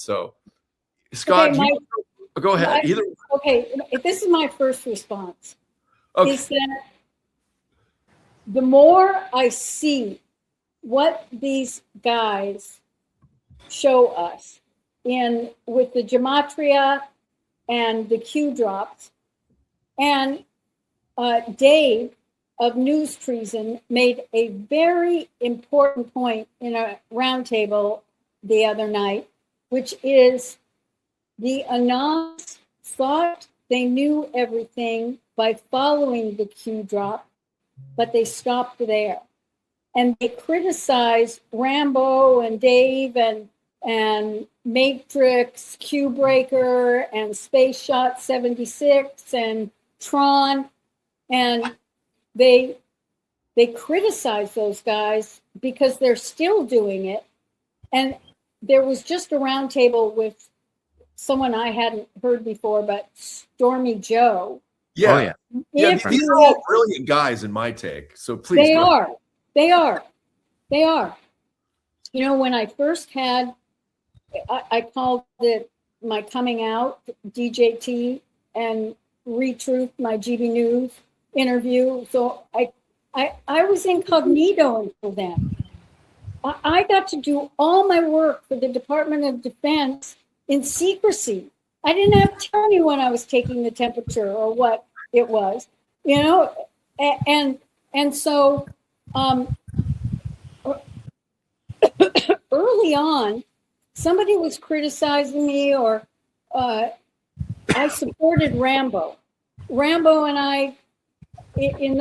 So, Scott, Okay, go ahead. Okay, this is my first response. Okay. Is that the more I see what these guys show us with the gematria and the Q drops, and Dave of News Treason made a very important point in a roundtable the other night, which is the Anons thought they knew everything by following the Q drop, but they stopped there. And they criticized Rambo and Dave and Matrix, Q Breaker, and Space Shot 76 and Tron. And they criticize those guys because they're still doing it. And there was just a roundtable with someone I hadn't heard before, but Stormy Joe. Yeah. Oh, yeah. These are all brilliant guys in my take. So please. They are. You know, when I first had, I called it my coming out, DJT, and Retruth, my GB News interview. So I was incognito until then. I got to do all my work for the Department of Defense in secrecy. I didn't have to tell anyone I was taking the temperature or what it was, you know, and so early on, somebody was criticizing me, or I supported Rambo. Rambo and I, in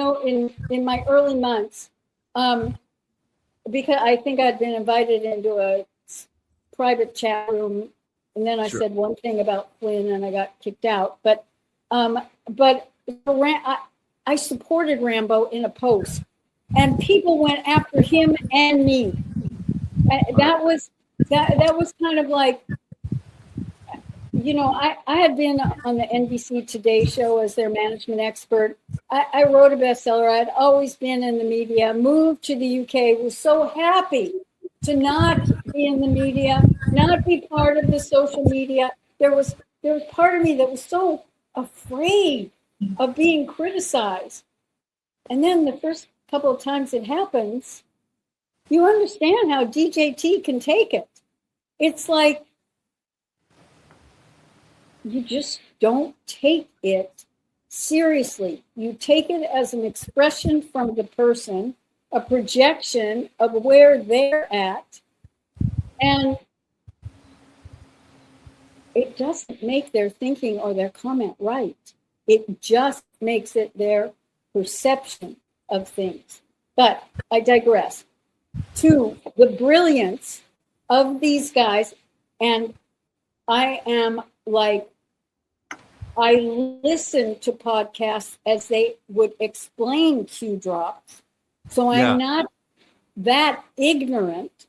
my early months, because I think I'd been invited into a private chat room, and then I said one thing about Flynn, and I got kicked out. But I supported Rambo in a post, and people went after him and me. That was kind of like, you know, I had been on the NBC Today show as their management expert. I wrote a bestseller. I'd always been in the media, moved to the UK, was so happy to not be in the media, not be part of the social media. There was part of me that was so afraid of being criticized. And then the first couple of times it happens, you understand how DJT can take it. It's like, you just don't take it seriously. You take it as an expression from the person, a projection of where they're at, and it doesn't make their thinking or their comment right. It just makes it their perception of things. But I digress. To the brilliance of these guys, and I am like, I listen to podcasts as they would explain Q drops. So I'm not that ignorant,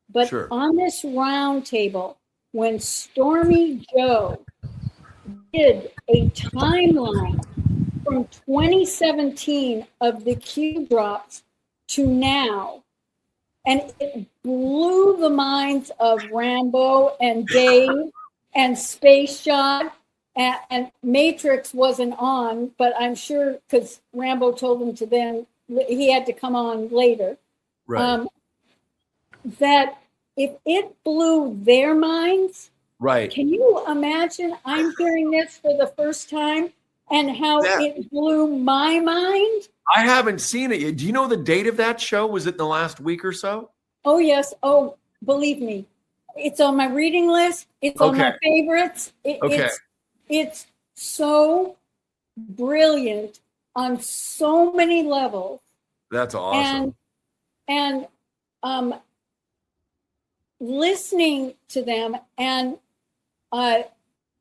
but on this round table, when Stormy Joe did a timeline from 2017 of the Q drops to now, and it blew the minds of Rambo and Dave and Space Shot, and Matrix wasn't on, but I'm sure because Rambo told him to then, he had to come on later. Right. That if it blew their minds, right? Can you imagine? I'm hearing this for the first time, and how it blew my mind. I haven't seen it yet. Do you know the date of that show? Was it in the last week or so? Oh yes. Oh, believe me, it's on my reading list. It's on my favorites. It's so brilliant on so many levels. That's awesome. And listening to them, and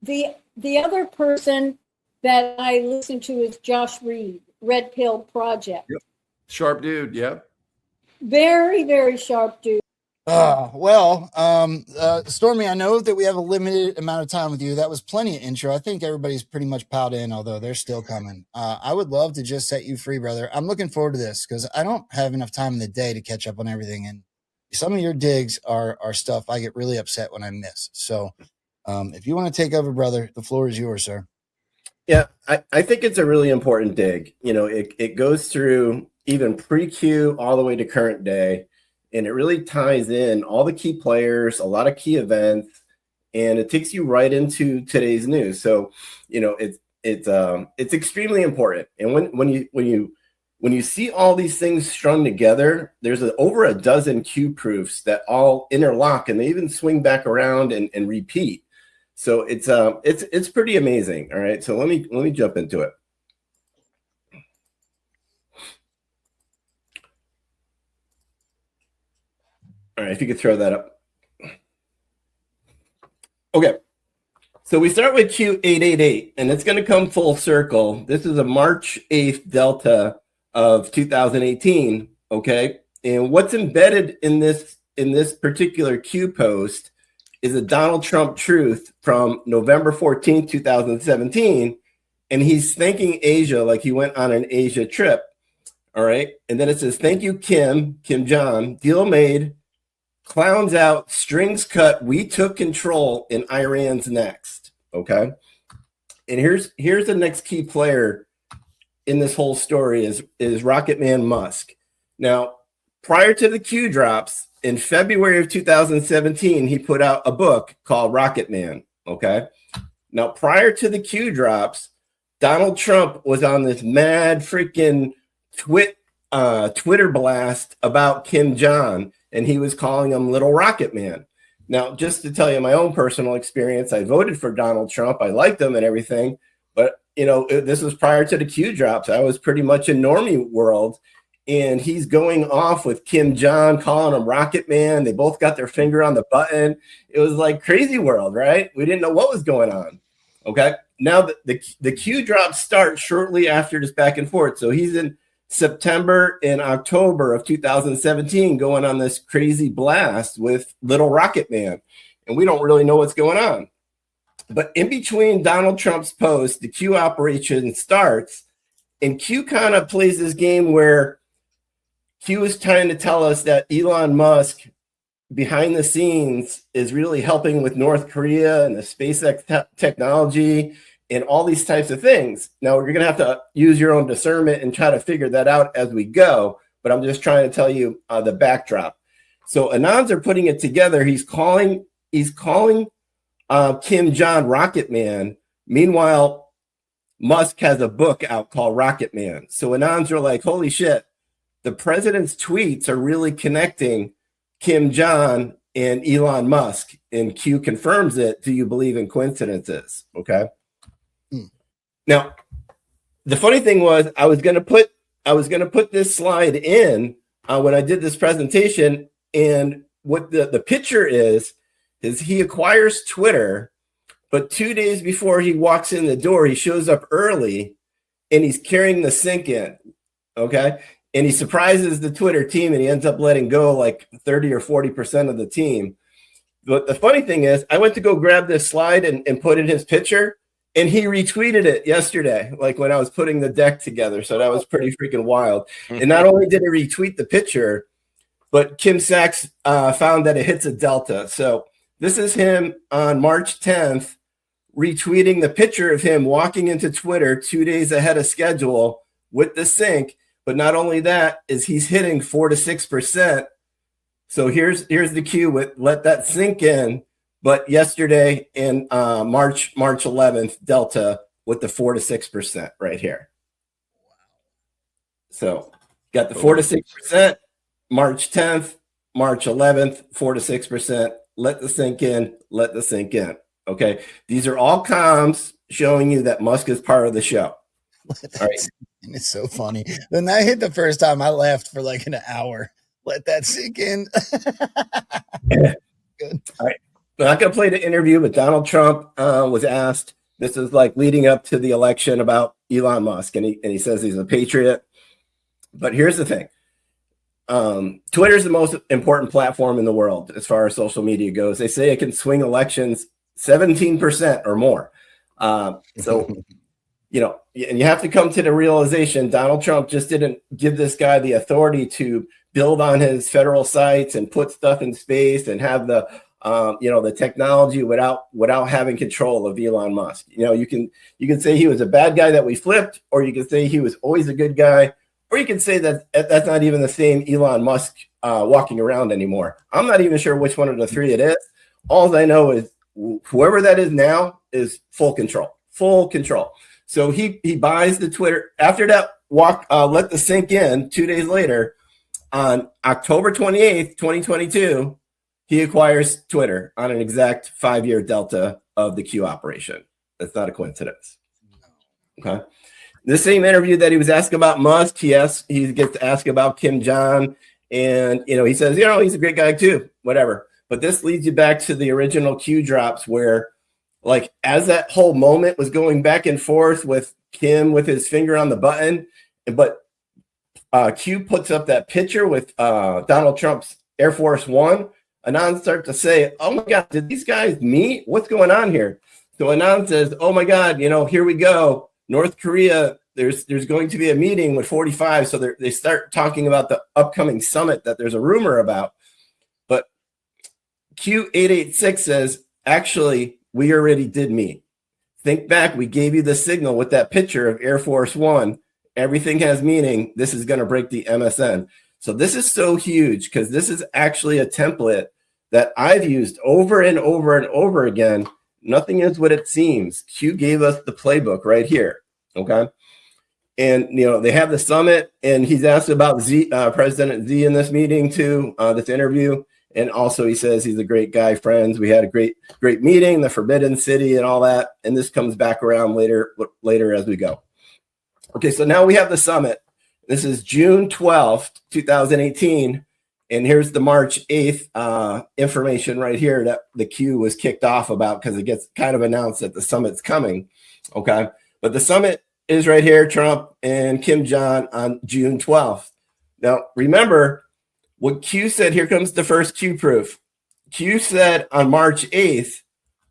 the other person that I listen to is Josh Reed, Red Pill Project. Yep. Sharp dude, yep. Very, very sharp dude. Stormy, I know that we have a limited amount of time with you. That was plenty of intro. I think everybody's pretty much piled in, although they're still coming. I would love to just set you free, brother. I'm looking forward to this because I don't have enough time in the day to catch up on everything. And some of your digs are stuff I get really upset when I miss. So if you want to take over, brother, the floor is yours, sir. Yeah, I think it's a really important dig. You know, it goes through even pre-Q all the way to current day, and it really ties in all the key players, a lot of key events, and it takes you right into today's news. So, you know, it's extremely important. And when you see all these things strung together, there's over a dozen Q proofs that all interlock, and they even swing back around and repeat. So it's pretty amazing. All right. So let me jump into it. All right, if you could throw that up. Okay. So we start with Q888, and it's going to come full circle. This is a March 8th Delta of 2018. Okay. And what's embedded in this particular Q post is a Donald Trump truth from November 14th, 2017. And he's thanking Asia like he went on an Asia trip. All right. And then it says, thank you, Kim Jong. Deal made. Clowns out. Strings cut. We took control and Iran's next. Okay. And here's the next key player in this whole story is Rocket Man Musk. Now, prior to the Q drops, in February of 2017, he put out a book called Rocket Man. Okay. Now, prior to the Q drops, Donald Trump was on this mad freaking Twitter blast about Kim Jong, and he was calling him Little Rocket Man. Now, just to tell you my own personal experience, I voted for Donald Trump. I liked him and everything, but you know, this was prior to the Q drops. I was pretty much in normie world. And he's going off with Kim Jong, calling him Rocket Man. They both got their finger on the button. It was like crazy world, right? We didn't know what was going on. Okay. Now the Q drops start shortly after this back and forth. So he's in September and October of 2017 going on this crazy blast with Little Rocket Man. And we don't really know what's going on. But in between Donald Trump's post, the Q operation starts, and Q kind of plays this game where Q is trying to tell us that Elon Musk behind the scenes is really helping with North Korea and the SpaceX technology and all these types of things. Now, you're going to have to use your own discernment and try to figure that out as we go. But I'm just trying to tell you the backdrop. So Anons are putting it together. He's calling Kim Jong Rocket Man. Meanwhile, Musk has a book out called Rocket Man. So Anons are like, holy shit. The president's tweets are really connecting Kim Jong and Elon Musk, and Q confirms it. Do you believe in coincidences? Okay. Now, the funny thing was, I was going to put this slide in when I did this presentation, and what the picture is he acquires Twitter, but 2 days before he walks in the door, he shows up early, and he's carrying the sink in. Okay. And he surprises the Twitter team, and he ends up letting go like 30 or 40% of the team. But the funny thing is, I went to go grab this slide and put in his picture, and he retweeted it yesterday, like when I was putting the deck together. So that was pretty freaking wild. And not only did he retweet the picture, but Kim Sachs found that it hits a delta. So this is him on March 10th retweeting the picture of him walking into Twitter 2 days ahead of schedule with the sink. But not only that, is he's hitting 4 to 6%. So here's the cue with let that sink in. But yesterday in March 11th, Delta with the 4 to 6% right here. So got the 4 to 6%, March 10th, March 11th, 4 to 6%. Let the sink in, let the sink in. Okay. These are all comms showing you that Musk is part of the show. All right. It's so funny. When that hit the first time, I laughed for like an hour. Let that sink in. Good. All right. I'm not going to play the interview, but Donald Trump was asked, this is like leading up to the election about Elon Musk, and he says he's a patriot. But here's the thing. Twitter is the most important platform in the world as far as social media goes. They say it can swing elections 17% or more. So, you know, and you have to come to the realization Donald Trump just didn't give this guy the authority to build on his federal sites and put stuff in space and have the the technology without having control of Elon Musk. You can say he was a bad guy that we flipped, or you can say he was always a good guy, or you can say that that's not even the same Elon Musk walking around anymore. I'm not even sure which one of the three it is. All I know is whoever that is now is full control. So he buys the Twitter. After that walk, let this sink in 2 days later, on October 28th, 2022, he acquires Twitter on an exact 5-year delta of the Q operation. That's not a coincidence. Okay. The same interview that he was asked about Musk, he gets asked about Kim Jong, and he says, he's a great guy too, whatever. But this leads you back to the original Q drops where, like, as that whole moment was going back and forth with Kim with his finger on the button, but Q puts up that picture with Donald Trump's Air Force One. Anand starts to say, oh my God, did these guys meet? What's going on here? So Anand says, oh my God, here we go. North Korea, there's going to be a meeting with 45. So they start talking about the upcoming summit that there's a rumor about. But Q886 says, actually, we already did meet. Think back, we gave you the signal with that picture of Air Force One. Everything has meaning. This is going to break the MSN. So this is so huge because this is actually a template that I've used over and over and over again. Nothing is what it seems. Q gave us the playbook right here. Okay. And, they have the summit, and he's asked about President Z in this meeting too, this interview. And also he says he's a great guy, friends. We had a great meeting, the Forbidden City and all that. And this comes back around later as we go. Okay. So now we have the summit. This is June 12th, 2018. And here's the March 8th information right here that the Q was kicked off about, because it gets kind of announced that the summit's coming. Okay. But the summit is right here, Trump and Kim Jong on June 12th. Now, remember what Q said. Here comes the first Q proof. Q said on March 8th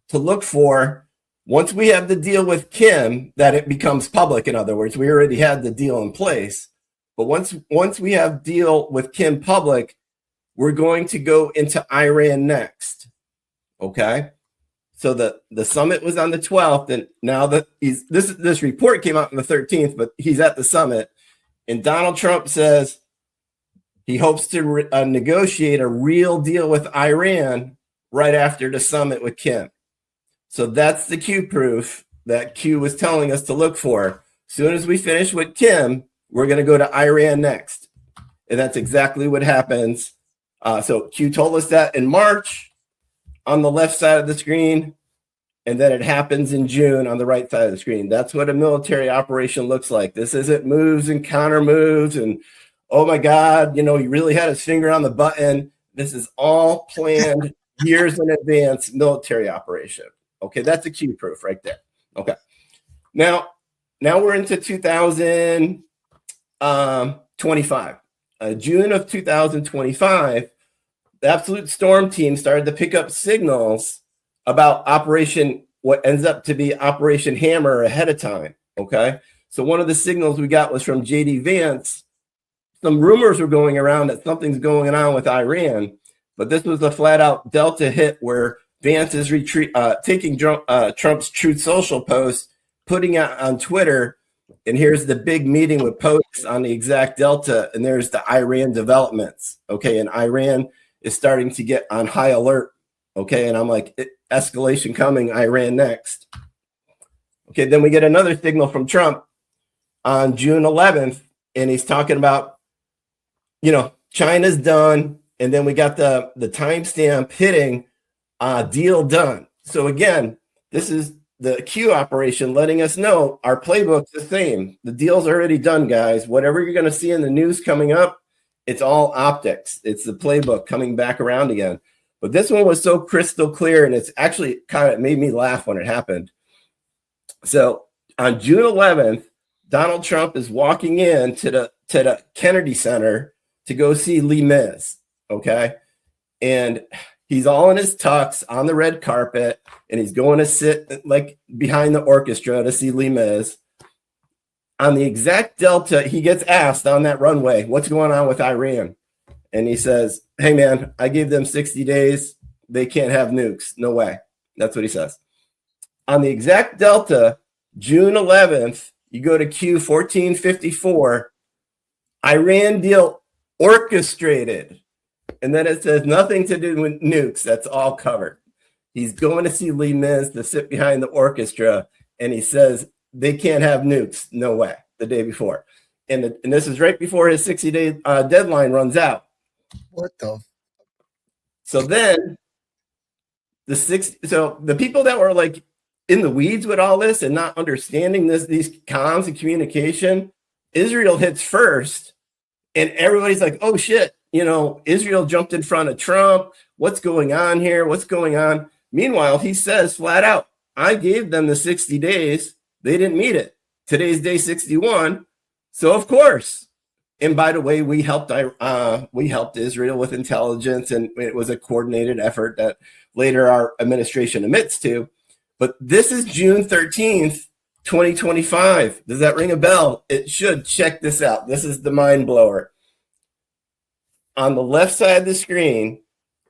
to look for, once we have the deal with Kim, that it becomes public. In other words, we already had the deal in place. But once we have deal with Kim public, we're going to go into Iran next. Okay. So the summit was on the 12th, and now that this report came out on the 13th, but he's at the summit, and Donald Trump says he hopes to negotiate a real deal with Iran right after the summit with Kim. So that's the Q proof that Q was telling us to look for. As soon as we finish with Kim, we're going to go to Iran next. And that's exactly what happens. So Q told us that in March on the left side of the screen, and then it happens in June on the right side of the screen. That's what a military operation looks like. This isn't moves and counter moves and, oh my God, he really had his finger on the button. This is all planned years in advance military operation. Okay, that's a Q proof right there. Okay. Now we're into 2025. June of 2025, the Absolute Storm team started to pick up signals about what ends up to be Operation Hammer ahead of time. Okay. So one of the signals we got was from JD Vance. Some rumors were going around that something's going on with Iran, but this was a flat out Delta hit where Vance is taking Trump's Truth Social post, putting it on Twitter. And here's the big meeting with POTUS on the exact Delta. And there's the Iran developments. Okay. And Iran is starting to get on high alert. Okay. And I'm like, escalation coming, Iran next. Okay. Then we get another signal from Trump on June 11th. And he's talking about, China's done. And then we got the timestamp hitting deal done. So again, this is the Q operation letting us know our playbook's the same. The deal's already done, guys. Whatever you're going to see in the news coming up, it's all optics. It's the playbook coming back around again. But this one was so crystal clear, and it's actually kind of made me laugh when it happened. So on June 11th, Donald Trump is walking in to the Kennedy Center to go see Lee Miz. Okay. And he's all in his tux on the red carpet, and he's going to sit like behind the orchestra to see Lee Miz. On the exact Delta, he gets asked on that runway, what's going on with Iran? And he says, hey, man, I gave them 60 days. They can't have nukes. No way. That's what he says. On the exact delta, June 11th, you go to Q 1454, Iran deal orchestrated. And then it says nothing to do with nukes. That's all covered. He's going to see Lee Miz to sit behind the orchestra, and he says they can't have nukes. No way. The day before. And this is right before his 60-day deadline runs out. What the? So then the people that were like in the weeds with all this and not understanding these comms and communication, Israel hits first, and everybody's like, oh shit, Israel jumped in front of Trump. What's going on here? What's going on? Meanwhile, he says flat out, I gave them the 60 days. They didn't meet it. Today's day 61. So of course, and by the way, we helped Israel with intelligence, and it was a coordinated effort that later our administration admits to. But this is June 13th, 2025. Does that ring a bell? It should. Check this out. This is the mind blower. On the left side of the screen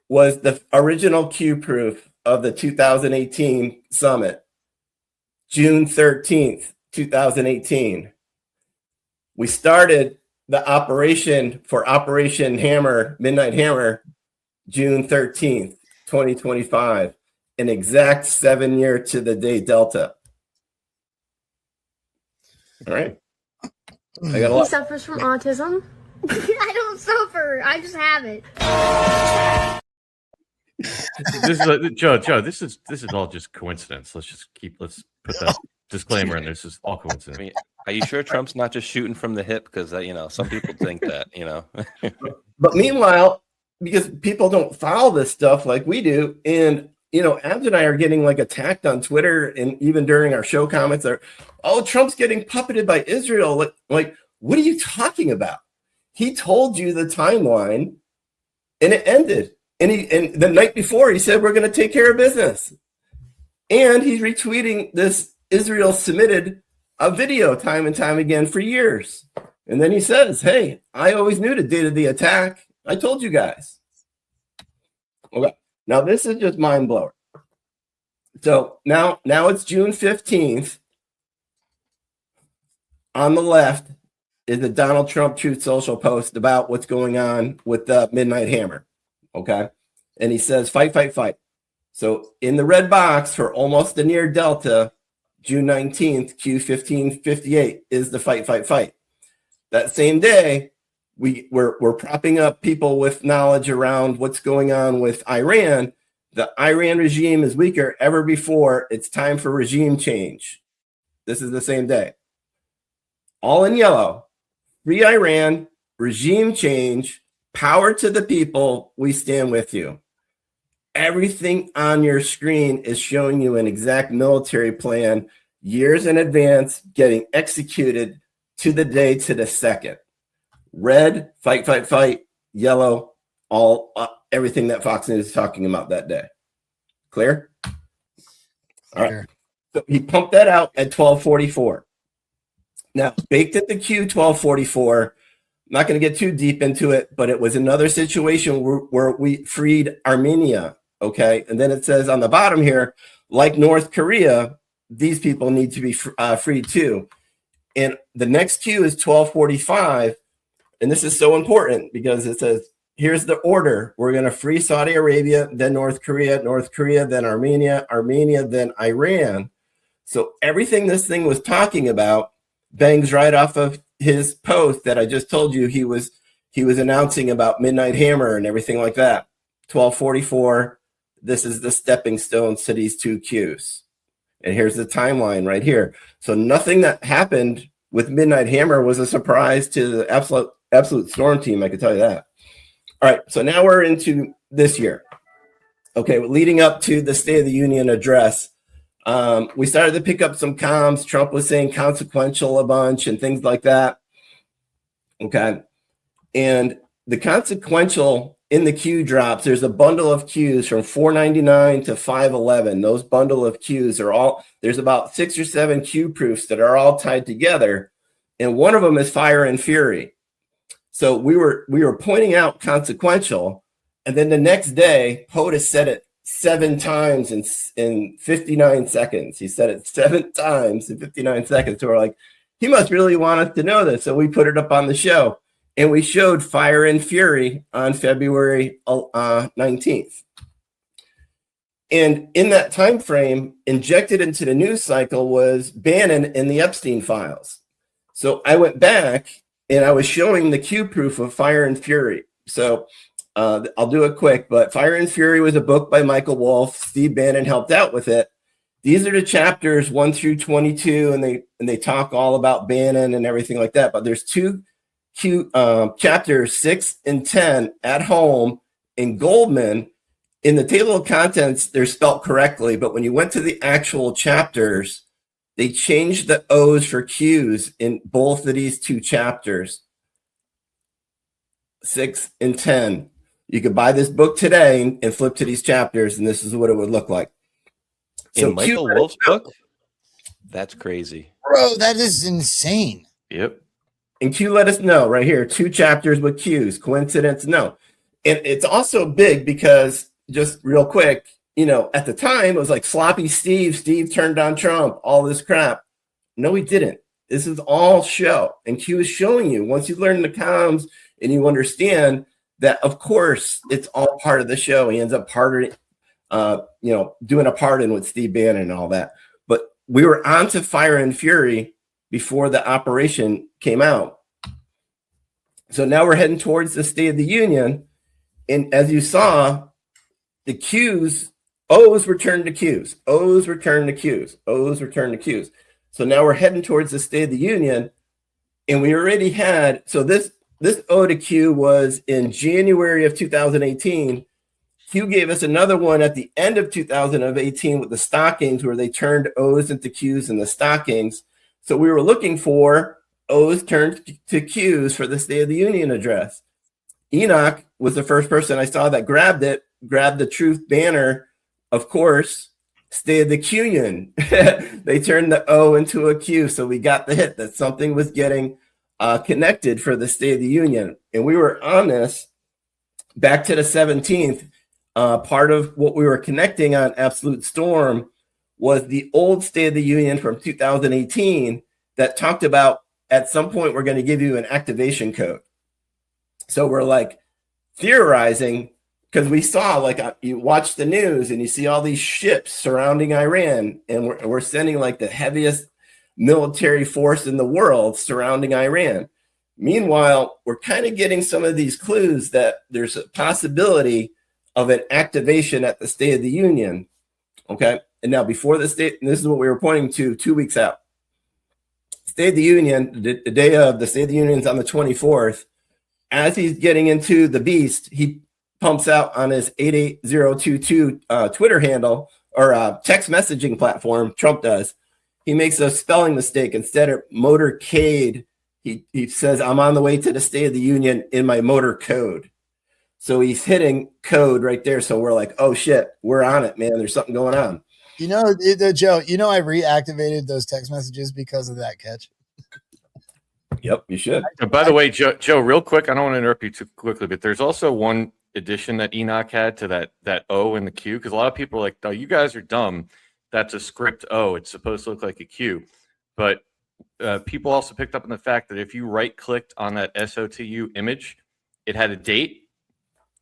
was the original Q proof of the 2018 summit. June 13th, 2018. We started the operation for Operation Hammer, Midnight Hammer, June 13th, 2025, an exact 7-year to the day Delta. All right. I got a He lot. suffers from autism. I don't suffer. I just have it. This is Joe. This is all just coincidence. Let's put that disclaimer in. This is all coincidence. I mean, are you sure Trump's not just shooting from the hip? Because some people think that. But meanwhile, because people don't follow this stuff like we do, and Abs and I are getting like attacked on Twitter, and even during our show comments are, oh, Trump's getting puppeted by Israel. Like, what are you talking about? He told you the timeline, and it ended. And the night before, he said, we're going to take care of business. And he's retweeting this Israel submitted a video time and time again for years. And then he says, hey, I always knew the date of the attack. I told you guys. Okay. Now, this is just mind blowing. So now it's June 15th. On the left is the Donald Trump Truth Social post about what's going on with the Midnight Hammer. Okay. And he says, fight, fight, fight. So in the red box for almost the near delta, June 19th, Q 1558 is the fight, fight, fight. That same day, we're propping up people with knowledge around what's going on with Iran. The Iran regime is weaker ever before. It's time for regime change. This is the same day. All in yellow. Free Iran, regime change, power to the people. We stand with you. Everything on your screen is showing you an exact military plan, years in advance, getting executed to the day, to the second. Red, fight, fight, fight. Yellow, all everything that Fox News is talking about that day. Clear? All right. So he pumped that out at 12:44. Now, baked at the Q 12:44. I'm not going to get too deep into it, but it was another situation where we freed Armenia. Okay. And then it says on the bottom here, like North Korea, these people need to be freed too. And the next Q is 12:45. And this is so important because it says, here's the order. We're going to free Saudi Arabia, then North Korea, then Armenia, then Iran. So everything this thing was talking about bangs right off of his post that I just told you he was announcing about Midnight Hammer and everything like that. 12:44. This is the stepping stones to these two Qs. And here's the timeline right here. So nothing that happened with Midnight Hammer was a surprise to the absolute storm team. I can tell you that. All right. So now we're into this year. Okay. Leading up to the State of the Union address, we started to pick up some comms. Trump was saying consequential a bunch and things like that. Okay. And the consequential in the Q drops, there's a bundle of Qs from 499 to 511. Those bundle of Qs are all, there's about 6 or 7 Q proofs that are all tied together. And one of them is Fire and Fury. So we were pointing out consequential, and then the next day, POTUS said it 7 times in 59 seconds. He said it 7 times in 59 seconds. So we're like, he must really want us to know this. So we put it up on the show, and we showed Fire and Fury on February 19th. And in that time frame, injected into the news cycle was Bannon and the Epstein files. So I went back and I was showing the Q proof of Fire and Fury. So I'll do it quick, but Fire and Fury was a book by Michael Wolff. Steve Bannon helped out with it. These are the chapters 1 through 22, and they talk all about Bannon and everything like that. But there's 2 chapters 6 and 10 at home in Goldman. In the table of contents, they're spelled correctly, but when you went to the actual chapters, they changed the O's for Q's in both of these 2 chapters, 6 and 10. You could buy this book today and flip to these chapters, and this is what it would look like. In Michael Wolff's book? That's crazy. Bro, that is insane. Yep. And Q let us know right here, 2 chapters with Q's. Coincidence? No. And it's also big because, just real quick, at the time, it was like sloppy Steve turned on Trump, all this crap. No, he didn't. This is all show. And Q is showing you, once you learn the comms and you understand that, of course, it's all part of the show. He ends up doing a pardon with Steve Bannon and all that. But we were on to Fire and Fury before the operation came out. So now we're heading towards the State of the Union. And as you saw, the Q's, O's returned to Q's, O's returned to Q's, O's returned to Q's. So now we're heading towards the State of the Union. And we already had, so this O to Q was in January of 2018. Q gave us another one at the end of 2018 with the stockings, where they turned O's into Q's in the stockings. So we were looking for O's turned to Q's for the State of the Union address. Enoch was the first person I saw that grabbed the truth banner. Of course, State of the Union. They turned the O into a Q. So we got the hit that something was getting connected for the State of the Union. And we were on this back to the 17th. Part of what we were connecting on Absolute Storm was the old State of the Union from 2018 that talked about, at some point, we're going to give you an activation code. So we're like theorizing, because we saw, you watch the news and you see all these ships surrounding Iran, and we're sending like the heaviest military force in the world surrounding Iran. Meanwhile, we're kind of getting some of these clues that there's a possibility of an activation at the State of the Union. Okay. And now before the state, and this is what we were pointing to 2 weeks out. State of the Union, the day of the State of the Union is on the 24th. As he's getting into the beast, he pumps out on his 88022 Twitter handle, or text messaging platform, Trump does. He makes a spelling mistake. Instead of motorcade, he says, I'm on the way to the State of the Union in my motor code. So he's hitting code right there. So we're like, oh shit, we're on it, man. There's something going on. Joe, I reactivated those text messages because of that catch. Yep, you should. By the way, Joe, real quick, I don't want to interrupt you too quickly, but there's also one addition that Enoch had to that O in the Q, because a lot of people are like, oh, you guys are dumb. That's a script O. It's supposed to look like a Q. But people also picked up on the fact that if you right-clicked on that SOTU image, it had a date.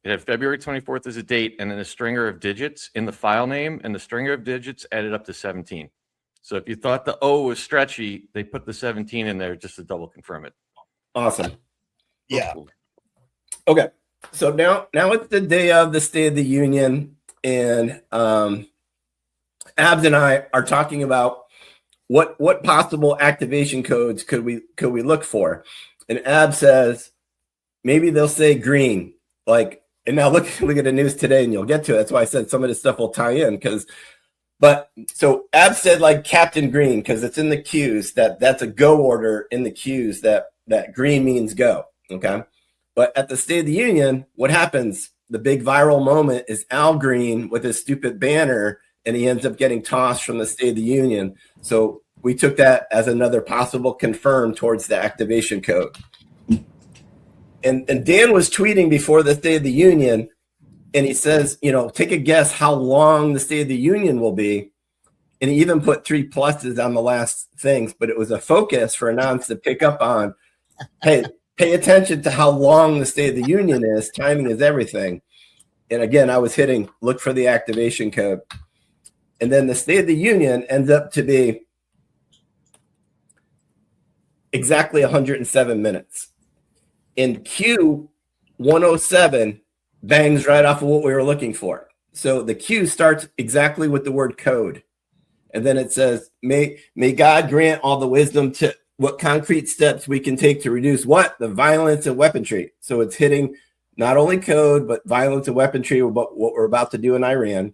It had February 24th as a date, and then a stringer of digits in the file name, and the stringer of digits added up to 17. So if you thought the O was stretchy, they put the 17 in there just to double confirm it. Awesome. Yeah. Okay. So now it's the day of the State of the Union, and Abs and I are talking about what possible activation codes could we look for. And Abs says maybe they'll say green, like. And now look at the news today, and you'll get to it. That's why I said some of this stuff will tie in, so Ab said like Captain Green, because it's in the Qs that's a go order in the Qs that green means go. Okay. But at the State of the Union, what happens? The big viral moment is Al Green with his stupid banner, and he ends up getting tossed from the State of the Union. So we took that as another possible confirm towards the activation code. And Dan was tweeting before the State of the Union, and he says, take a guess how long the State of the Union will be. And he even put 3 pluses on the last things, but it was a focus for Anons to pick up on. Hey, pay attention to how long the State of the Union is. Timing is everything. And again, I was hitting look for the activation code. And then the State of the Union ends up to be exactly 107 minutes. And Q 107 bangs right off of what we were looking for. So the Q starts exactly with the word code. And then it says, may God grant all the wisdom to what concrete steps we can take to reduce what? The violence and weaponry. So it's hitting not only code, but violence and weaponry, what we're about to do in Iran.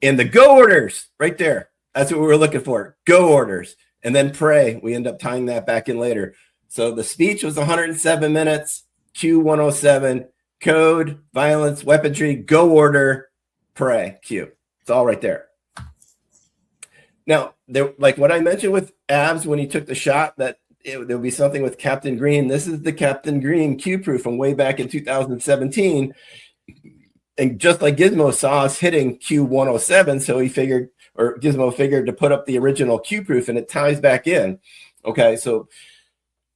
And the go orders right there. That's what we were looking for. Go orders. And then pray. We end up tying that back in later. So the speech was 107 minutes, Q 107, code, violence, weaponry, go order, pray, Q. It's all right there. Now, like what I mentioned with Abs when he took the shot, that there'll be something with Captain Green. This is the Captain Green Q proof from way back in 2017. And just like Gizmo saw us hitting Q 107, so he figured, or Gizmo figured to put up the original Q proof, and it ties back in. Okay, so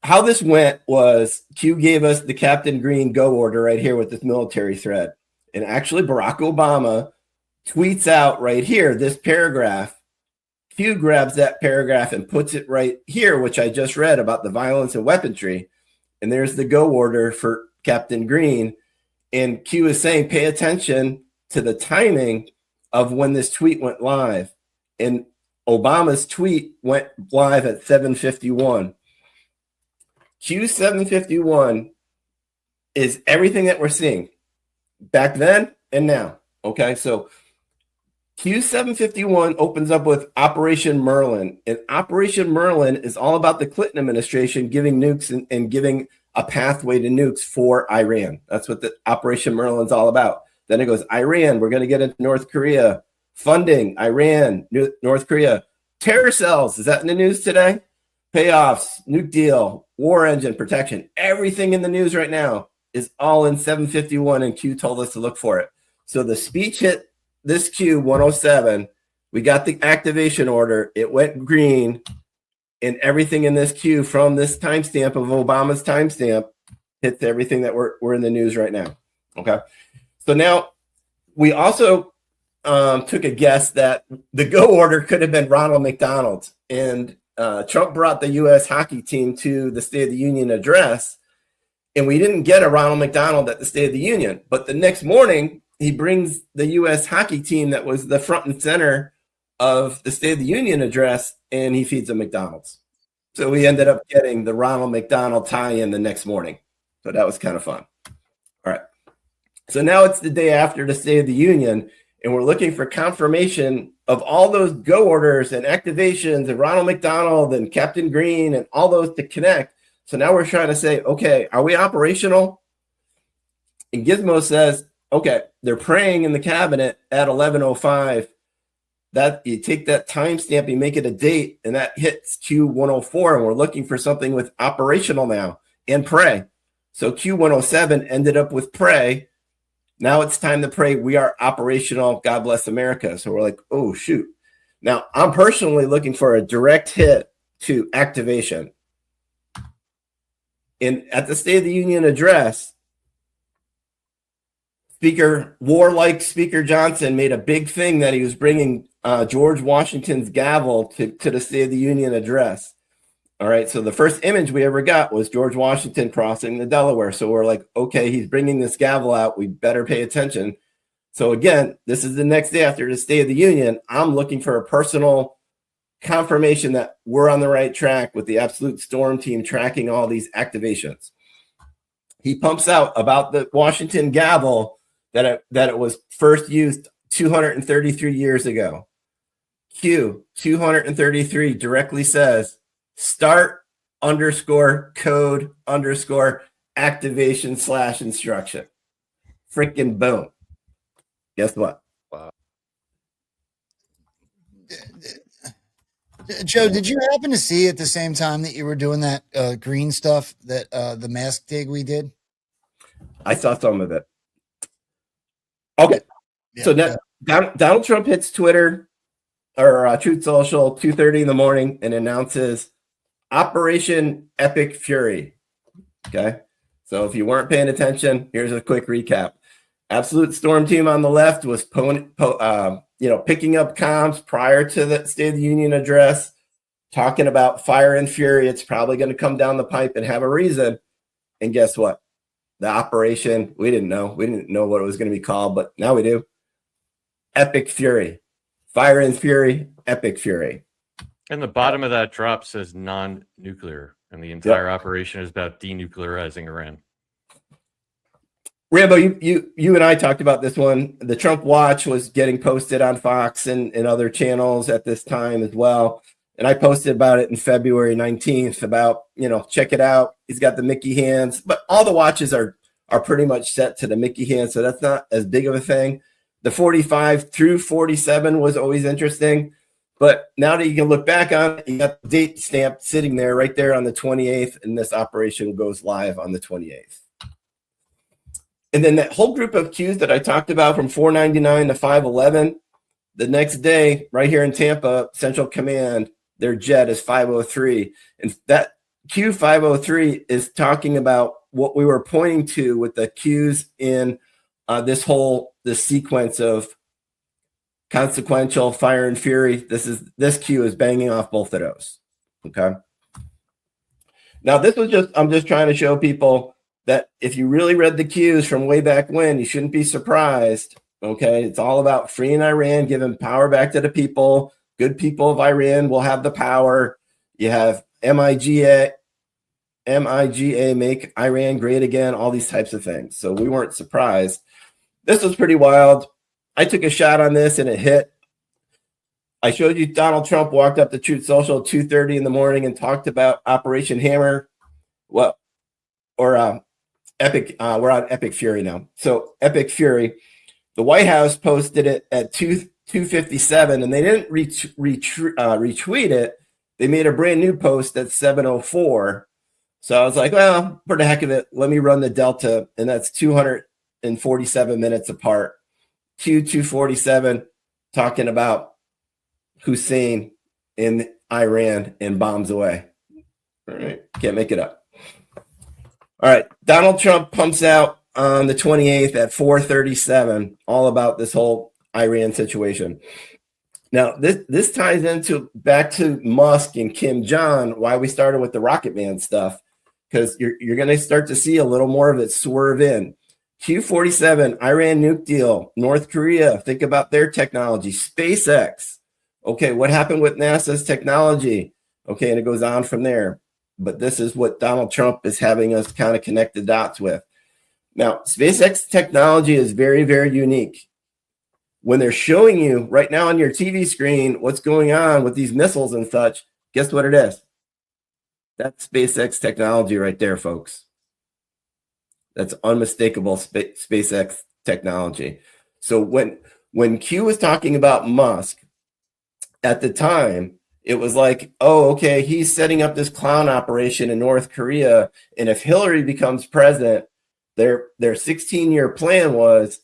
how this went was Q gave us the Captain Green go order right here with this military thread. And actually Barack Obama tweets out right here this paragraph. Q grabs that paragraph and puts it right here, which I just read about the violence and weaponry. And there's the go order for Captain Green. And Q is saying, pay attention to the timing of when this tweet went live. And Obama's tweet went live at 7:51. Q 751 is everything that we're seeing back then and now. Okay, so Q 751 opens up with Operation Merlin. And Operation Merlin is all about the Clinton administration giving nukes and giving a pathway to nukes for Iran. That's what the Operation Merlin's all about. Then it goes, Iran, we're going to get into North Korea. Funding, Iran, North Korea. Terror cells, is that in the news today? Payoffs, nuke deal, war engine protection. Everything in the news right now is all in 751, and Q told us to look for it. So the speech hit this Q 107. We got the activation order. It went green, and everything in this Q from this timestamp of Obama's timestamp hits everything that we're in the news right now. Okay. So now we also took a guess that the go order could have been Ronald McDonald, and Trump brought the U.S. hockey team to the State of the Union address, and we didn't get a Ronald McDonald at the State of the Union. But the next morning, he brings the U.S. hockey team that was the front and center of the State of the Union address, and he feeds them McDonald's. So we ended up getting the Ronald McDonald tie-in the next morning. So that was kind of fun. All right. So now it's the day after the State of the Union, and we're looking for confirmation of all those go orders and activations and Ronald McDonald and Captain Green and all those to connect. So now we're trying to say, okay, are we operational? And Gizmo says, okay, they're praying in the cabinet at 11:05. That you take that timestamp, you make it a date, and that hits Q 104, and we're looking for something with operational now and pray. So Q 107 ended up with pray. Now it's time to pray. We are operational. God bless America. So we're like, oh, shoot. Now, I'm personally looking for a direct hit to activation. And at the State of the Union address, warlike Speaker Johnson made a big thing that he was bringing George Washington's gavel to the State of the Union address. All right, so the first image we ever got was George Washington crossing the Delaware. So we're like, okay, he's bringing this gavel out. We better pay attention. So again, this is the next day after the State of the Union. I'm looking for a personal confirmation that we're on the right track with the Absolute Storm team tracking all these activations. He pumps out about the Washington gavel that it was first used 233 years ago. Q 233 directly says, start _code _activation /instruction. Freaking boom. Guess what? Wow. Joe, did you happen to see at the same time that you were doing that green stuff, that the mask dig we did? I saw some of it. Okay. Yeah, So now Donald Trump hits Twitter or Truth Social 2:30 in the morning and announces Operation Epic Fury. Okay. So if you weren't paying attention, here's a quick recap. Absolute Storm Team on the left was picking up comms prior to the State of the Union address, talking about fire and fury. It's probably going to come down the pipe and have a reason. And guess what? The operation, we didn't know. We didn't know what it was going to be called, but now we do. Epic Fury. Fire and fury, epic fury. And the bottom of that drop says non-nuclear, and the entire operation is about denuclearizing Iran. Rambo, you and I talked about this one. The Trump Watch was getting posted on Fox and other channels at this time as well. And I posted about it in February 19th about, check it out. He's got the Mickey hands, but all the watches are pretty much set to the Mickey hands. So that's not as big of a thing. The 45 through 47 was always interesting. But now that you can look back on it, you got the date stamp sitting there right there on the 28th. And this operation goes live on the 28th. And then that whole group of Qs that I talked about from 499 to 511, the next day, right here in Tampa, Central Command, their jet is 503. And that Q503 is talking about what we were pointing to with the Qs in this sequence of consequential, fire and fury. This Q is banging off both of those. Okay. Now I'm just trying to show people that if you really read the cues from way back when, you shouldn't be surprised. Okay. It's all about freeing Iran, giving power back to the people. Good people of Iran will have the power. You have MIGA, make Iran great again, all these types of things. So we weren't surprised. This was pretty wild. I took a shot on this and it hit. I showed you Donald Trump walked up to Truth Social at 2:30 in the morning and talked about Operation Hammer. Well, or Epic. We're on Epic Fury now. So Epic Fury. The White House posted it at 2:57, and they didn't retweet it. They made a brand new post at 7:04. So I was like, well, for the heck of it, let me run the Delta, and that's 247 minutes apart. Q247 talking about Hussein in Iran and bombs away. All right, can't make it up. All right, Donald Trump pumps out on the 28th at 4:37, all about this whole Iran situation. Now, this ties into back to Musk and Kim Jong, why we started with the Rocket Man stuff, because you're going to start to see a little more of it swerve in. Q47, Iran nuke deal, North Korea, think about their technology, SpaceX. Okay, what happened with NASA's technology? Okay, and it goes on from there. But this is what Donald Trump is having us kind of connect the dots with. Now, SpaceX technology is very, very unique. When they're showing you right now on your TV screen what's going on with these missiles and such, guess what it is? That's SpaceX technology right there, folks. That's unmistakable SpaceX technology. So when Q was talking about Musk, at the time, it was like, oh, okay, he's setting up this clown operation in North Korea. And if Hillary becomes president, their 16-year plan was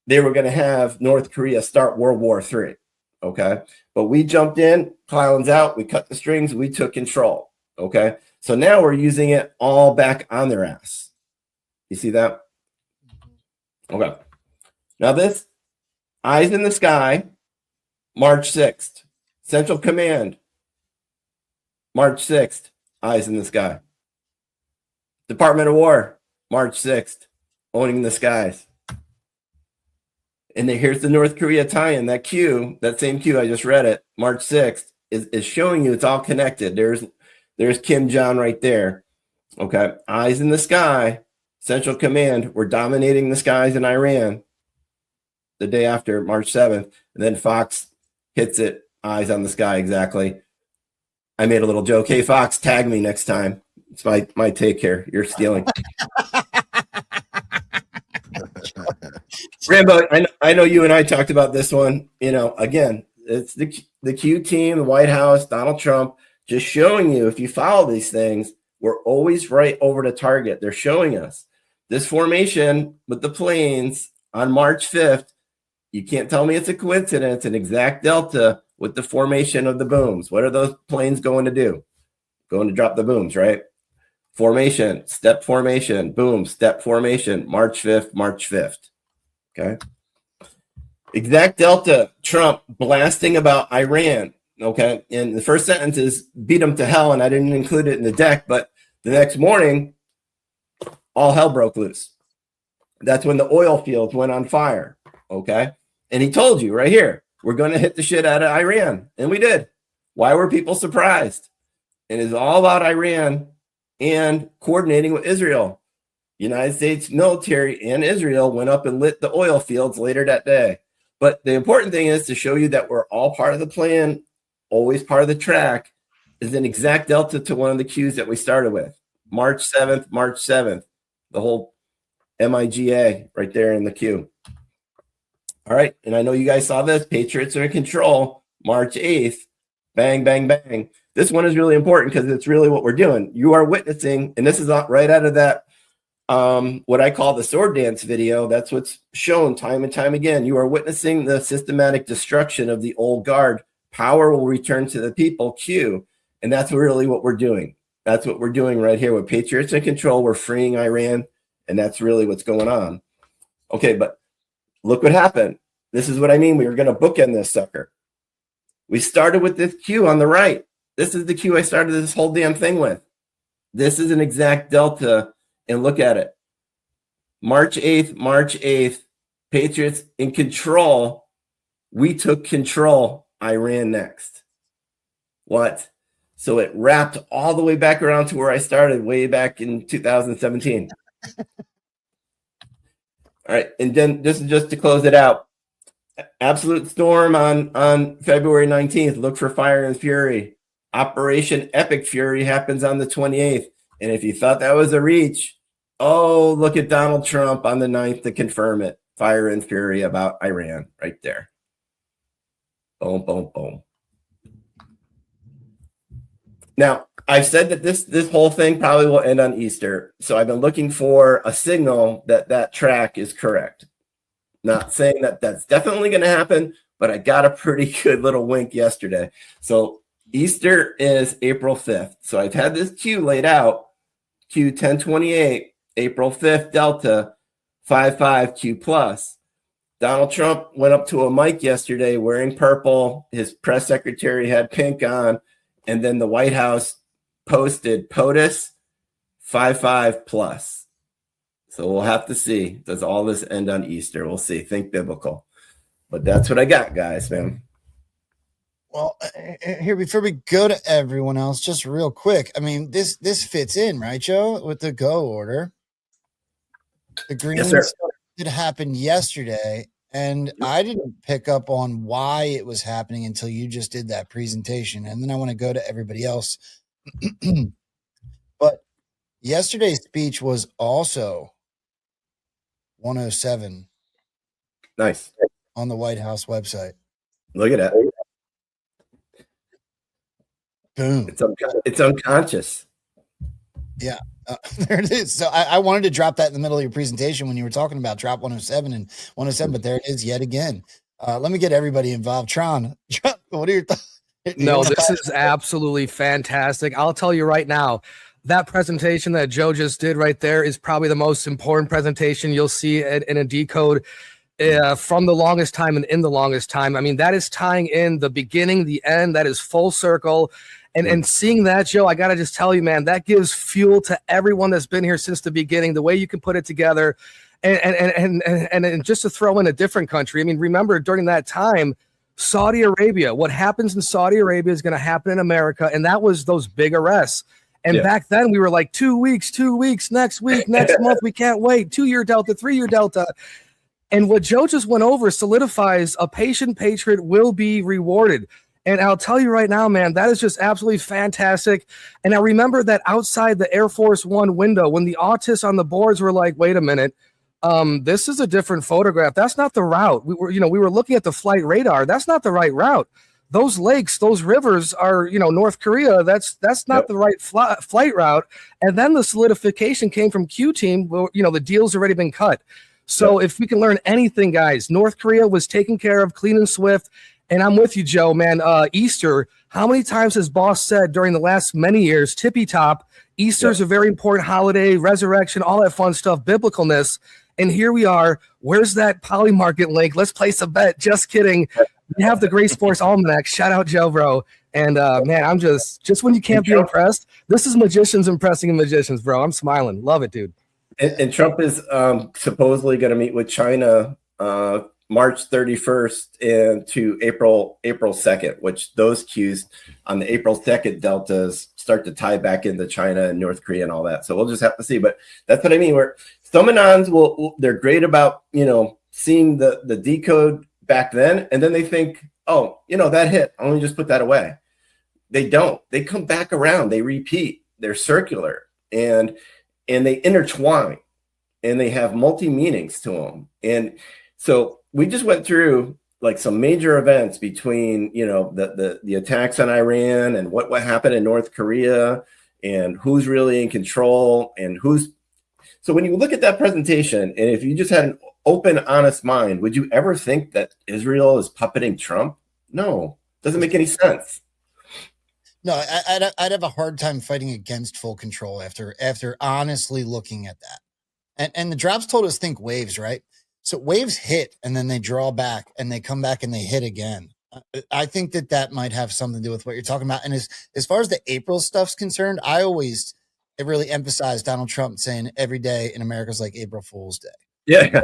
they were going to have North Korea start World War III. Okay. But we jumped in, clowns out, we cut the strings, we took control. Okay. So now we're using it all back on their ass. You see that? Okay. Now this, eyes in the sky, March 6th. Central Command, March 6th, eyes in the sky. Department of War, March 6th, owning the skies. And then here's the North Korea tie-in. That Q, that same Q, I just read it, March 6th, is showing you it's all connected. There's Kim Jong right there. Okay, eyes in the sky, Central Command, we're dominating the skies in Iran the day after, March 7th. And then Fox hits it, eyes on the sky, exactly. I made a little joke. Hey, Fox, tag me next time. It's my take here. You're stealing. Rambo, I know you and I talked about this one. Again, it's the Q team, the White House, Donald Trump, just showing you if you follow these things, we're always right over the target. They're showing us. this formation with the planes on March 5th, you can't tell me it's a coincidence, an exact delta with the formation of the booms. What are those planes going to do? Going to drop the booms, right? Formation, step formation, boom, step formation, March 5th, March 5th. Okay. Exact delta, Trump blasting about Iran. Okay. And the first sentence is beat them to hell. And I didn't include it in the deck, but the next morning, all hell broke loose. That's when the oil fields went on fire. Okay. And he told you right here, we're going to hit the shit out of Iran. And we did. Why were people surprised? It is all about Iran and coordinating with Israel. United States military and Israel went up and lit the oil fields later that day. But the important thing is to show you that we're all part of the plan, always part of the track, is an exact delta to one of the cues that we started with. March 7th, March 7th. The whole MIGA right there in the queue. All right. And I know you guys saw this. Patriots are in control. March 8th. Bang, bang, bang. This one is really important because it's really what we're doing. You are witnessing, and this is right out of that, what I call the sword dance video. That's what's shown time and time again. You are witnessing the systematic destruction of the old guard. Power will return to the people, Q. And that's really what we're doing. That's what we're doing right here with Patriots in control. We're freeing Iran, and that's really what's going on. Okay, but look what happened. This is what I mean. We were going to bookend this sucker. We started with this Q on the right. This is the Q I started this whole damn thing with. This is an exact delta, and look at it. March 8th, Patriots in control. We took control. Iran next. What? So it wrapped all the way back around to where I started way back in 2017. All right, and then this is just to close it out. Absolute storm on February 19th. Look for fire and fury. Operation Epic Fury happens on the 28th. And if you thought that was a reach, oh, look at Donald Trump on the 9th to confirm it. Fire and fury about Iran right there. Boom, boom, boom. Now, I've said that this whole thing probably will end on Easter. So I've been looking for a signal that that track is correct. Not saying that that's definitely going to happen, but I got a pretty good little wink yesterday. So Easter is April 5th. So I've had this Q laid out. Q 1028, April 5th, Delta, 55 Q plus. Donald Trump went up to a mic yesterday wearing purple. His press secretary had pink on. And then the White House posted POTUS 55 plus. So we'll have to see. Does all this end on Easter? We'll see. Think biblical. But that's what I got, guys, man. Well, here, before we go to everyone else, just real quick. I mean, this fits in, right, Joe, with the go order. The green stuff did happen yesterday, and I didn't pick up on why it was happening until you just did that presentation. And then I want to go to everybody else. But yesterday's speech was also 107. Nice. On the White House website. Look at that. Boom. It's unconscious. Yeah. There it is. So I wanted to drop that in the middle of your presentation when you were talking about drop 107 and 107, but there it is yet again. Let me get everybody involved. Tron, what are your thoughts? No, this is absolutely fantastic. I'll tell you right now, that presentation that Joe just did right there is probably the most important presentation you'll see in a decode from the longest time and in the longest time. I mean, that is tying in the beginning, the end, that is full circle. And seeing that, Joe, I got to just tell you, man, that gives fuel to everyone that's been here since the beginning, the way you can put it together. And just to throw in a different country, I mean, remember during that time, Saudi Arabia, what happens in Saudi Arabia is going to happen in America. And that was those big arrests. And back then we were like 2 weeks, next week, next month, we can't wait, 2-year Delta, 3-year Delta. And what Joe just went over solidifies a patient patriot will be rewarded. And I'll tell you right now, man, that is just absolutely fantastic. And I remember that outside the Air Force One window, when the autists on the boards were like, wait a minute, this is a different photograph. That's not the route. We were looking at the flight radar. That's not the right route. those lakes, those rivers are, North Korea. That's not the right flight route. And then the solidification came from Q team. Well, the deal's already been cut. So if we can learn anything, guys, North Korea was taken care of, clean and swift. And I'm with you, Joe, man. Easter, how many times has boss said during the last many years, tippy top, Easter is a very important holiday, resurrection, all that fun stuff, biblicalness. And here we are. Where's that Poly Market link? Let's place a bet. Just kidding. We have the Great Sports Almanac. Shout out, Joe, bro. And man, I'm just when you can't be impressed, this is magicians impressing magicians, bro. I'm smiling. Love it, dude. And Trump is supposedly going to meet with China March 31st and to April 2nd, which those cues on the April 2nd deltas start to tie back into China and North Korea and all that. So we'll just have to see. But that's what I mean. Where some anons they're great about, seeing the decode back then. And then they think, oh, that hit. Let me just put that away. They don't. They come back around. They repeat. They're circular. And they intertwine. And they have multi-meanings to them. And so we just went through like some major events between, the attacks on Iran and what happened in North Korea and who's really in control and who's. So when you look at that presentation, and if you just had an open, honest mind, would you ever think that Israel is puppeting Trump? No, doesn't make any sense. No, I'd have a hard time fighting against full control after honestly looking at that. And the drops told us think waves, right? So waves hit and then they draw back and they come back and they hit again. I think that might have something to do with what you're talking about. And as far as the April stuff's concerned, it really emphasized Donald Trump saying every day in America is like April Fool's Day. Yeah.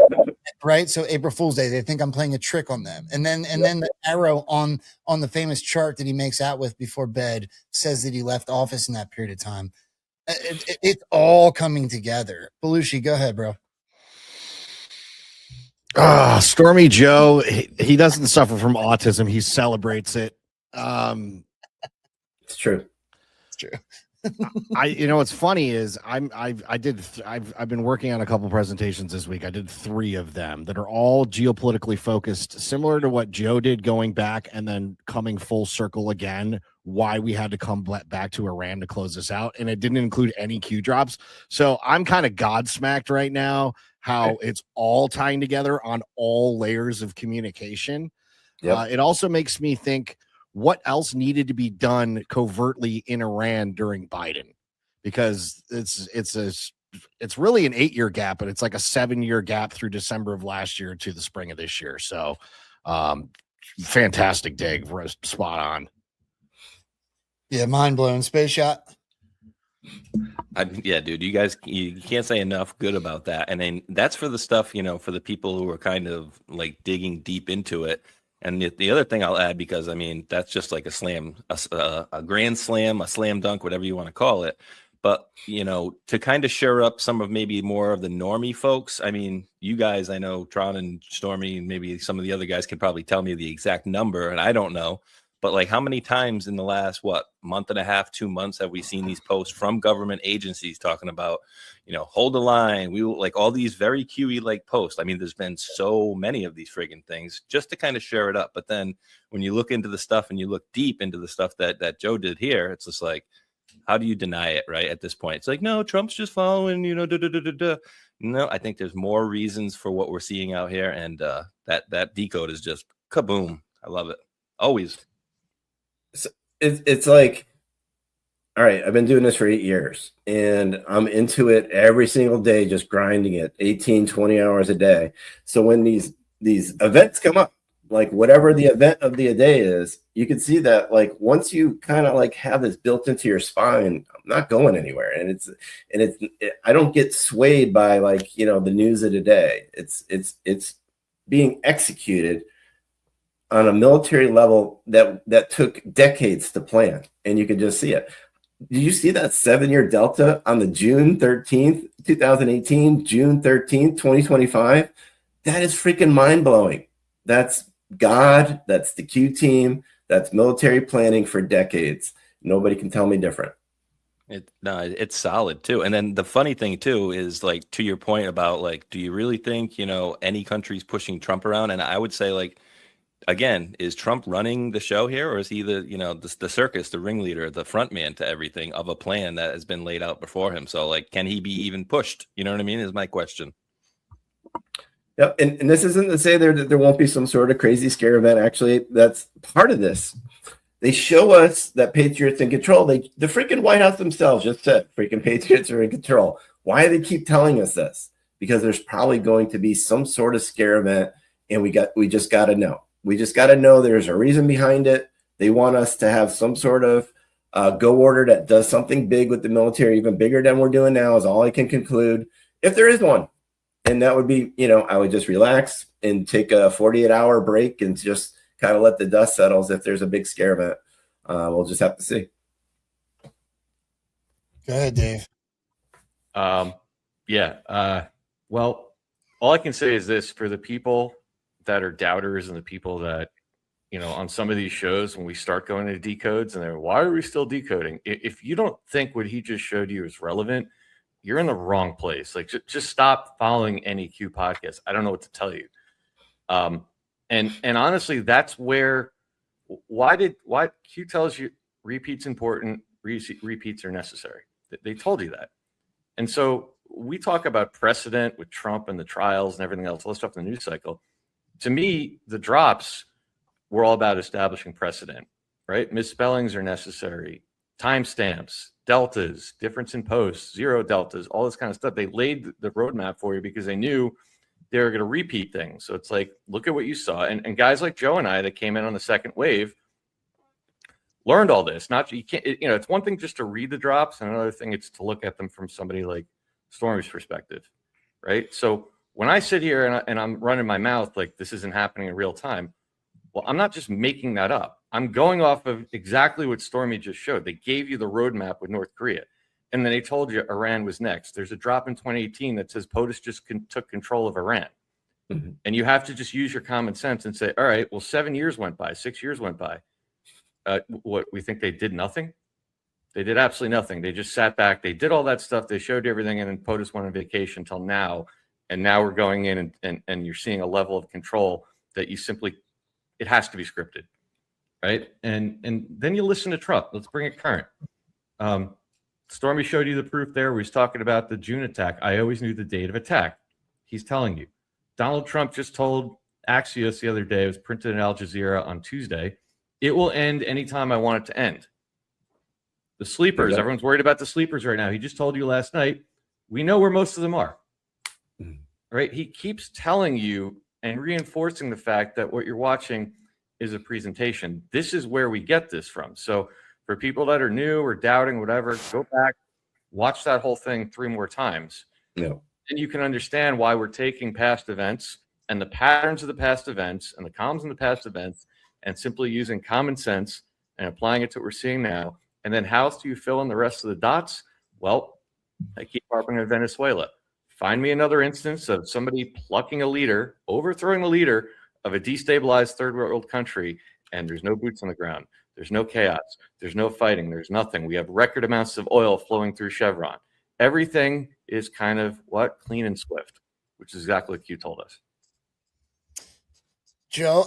Right. So April Fool's Day, they think I'm playing a trick on them. And then the arrow on the famous chart that he makes out with before bed says that he left office in that period of time. It's all coming together. Belushi, go ahead, bro. Stormy Joe, he doesn't suffer from autism. He celebrates it. It's true. It's true. What's funny is I've been working on a couple presentations this week. I did 3 of them that are all geopolitically focused, similar to what Joe did, going back and then coming full circle again, why we had to come back to Iran to close this out. And it didn't include any Q drops. So I'm kind of godsmacked right now how it's all tying together on all layers of communication. Yep. It also makes me think, what else needed to be done covertly in Iran during Biden? Because it's really an 8-year gap, but it's like a 7-year gap through December of last year to the spring of this year. So fantastic dig, spot on. Yeah, mind blown. Space shot. Yeah, dude, you can't say enough good about that. And then that's for the stuff, for the people who are kind of like digging deep into it. And the other thing I'll add, because that's just like a slam, a grand slam, a slam dunk, whatever you want to call it. But, to kind of shore up some of maybe more of the normie folks. You guys, I know Tron and Stormy, and maybe some of the other guys can probably tell me the exact number, and I don't know. But like, how many times in the last, month and a half, 2 months have we seen these posts from government agencies talking about, hold the line. We will, like, all these very QE like posts. There's been so many of these friggin' things just to kind of share it up. But then when you look into the stuff and you look deep into the stuff that Joe did here, it's just like, how do you deny it, right? At this point, it's like, no, Trump's just following, No, I think there's more reasons for what we're seeing out here. And that decode is just kaboom. I love it. Always. So it's like, all right, I've been doing this for 8 years and I'm into it every single day, just grinding it 18, 20 hours a day. So when these events come up, like whatever the event of the day is, you can see that like once you kind of like have this built into your spine, I'm not going anywhere. And I don't get swayed by like, the news of the day. It's being executed on a military level that took decades to plan, and you could just see it. Did you see that 7-year delta on the June 13th, 2018, June 13th, 2025? That is freaking mind-blowing. That's God, that's the Q team, that's military planning for decades. Nobody can tell me different. It's solid too. And then the funny thing too is, like, to your point about like, do you really think, any country's pushing Trump around? And I would say, like, again, is Trump running the show here, or is he the circus, the ringleader, the front man to everything of a plan that has been laid out before him? So like, can he be even pushed? You know what I mean? Is my question. Yep. And this isn't to say that there won't be some sort of crazy scare event. Actually, that's part of this. They show us that Patriots in control. The freaking White House themselves just said freaking Patriots are in control. Why do they keep telling us this? Because there's probably going to be some sort of scare event, and we just got to know. We just got to know there's a reason behind it. They want us to have some sort of go order that does something big with the military, even bigger than we're doing now, is all I can conclude, if there is one. And that would be, I would just relax and take a 48-hour break and just kind of let the dust settle. If there's a big scare event, we'll just have to see. Go ahead, Dave. Well, all I can say is this: for the people that are doubters and the people that, on some of these shows, when we start going into decodes and they're, why are we still decoding? If you don't think what he just showed you is relevant, you're in the wrong place. Like, just stop following any Q podcast. I don't know what to tell you. And honestly, that's why Q tells you repeats important, repeats are necessary. They told you that. And so we talk about precedent with Trump and the trials and everything else, all the stuff in the news cycle. To me, the drops were all about establishing precedent, right? Misspellings are necessary. Timestamps, deltas, difference in posts, zero deltas, all this kind of stuff. They laid the roadmap for you because they knew they were going to repeat things. So it's like, look at what you saw. And guys like Joe and I that came in on the second wave learned all this. It's one thing just to read the drops, and another thing it's to look at them from somebody like Stormy's perspective, right? So when I sit here and I'm running my mouth like this isn't happening in real time, well, I'm not just making that up. I'm going off of exactly what Stormy just showed. They gave you the roadmap with North Korea, and then they told you Iran was next. There's a drop in 2018 that says POTUS just took control of Iran. Mm-hmm. And you have to just use your common sense and say, all right, well, 7 years went by, 6 years went by. What, we think they did nothing? They did absolutely nothing. They just sat back. They did all that stuff. They showed you everything, and then POTUS went on vacation until now. And now we're going in and you're seeing a level of control that it has to be scripted, right? And then you listen to Trump. Let's bring it current. Stormy showed you the proof there. We was talking about the June attack. I always knew the date of attack. He's telling you. Donald Trump just told Axios the other day, it was printed in Al Jazeera on Tuesday, it will end anytime I want it to end. The sleepers, everyone's worried about the sleepers right now. He just told you last night, we know where most of them are. Right? He keeps telling you and reinforcing the fact that what you're watching is a presentation. This is where we get this from. So for people that are new or doubting, whatever, go back, watch that whole thing 3 more times. No. And you can understand why we're taking past events and the patterns of the past events and the comms in the past events and simply using common sense and applying it to what we're seeing now. And then how do you fill in the rest of the dots? Well, I keep harping on Venezuela. Find me another instance of somebody plucking a leader, overthrowing the leader of a destabilized third world country, and there's no boots on the ground. There's no chaos. There's no fighting. There's nothing. We have record amounts of oil flowing through Chevron. Everything is kind of clean and swift, which is exactly what Q told us. Joe,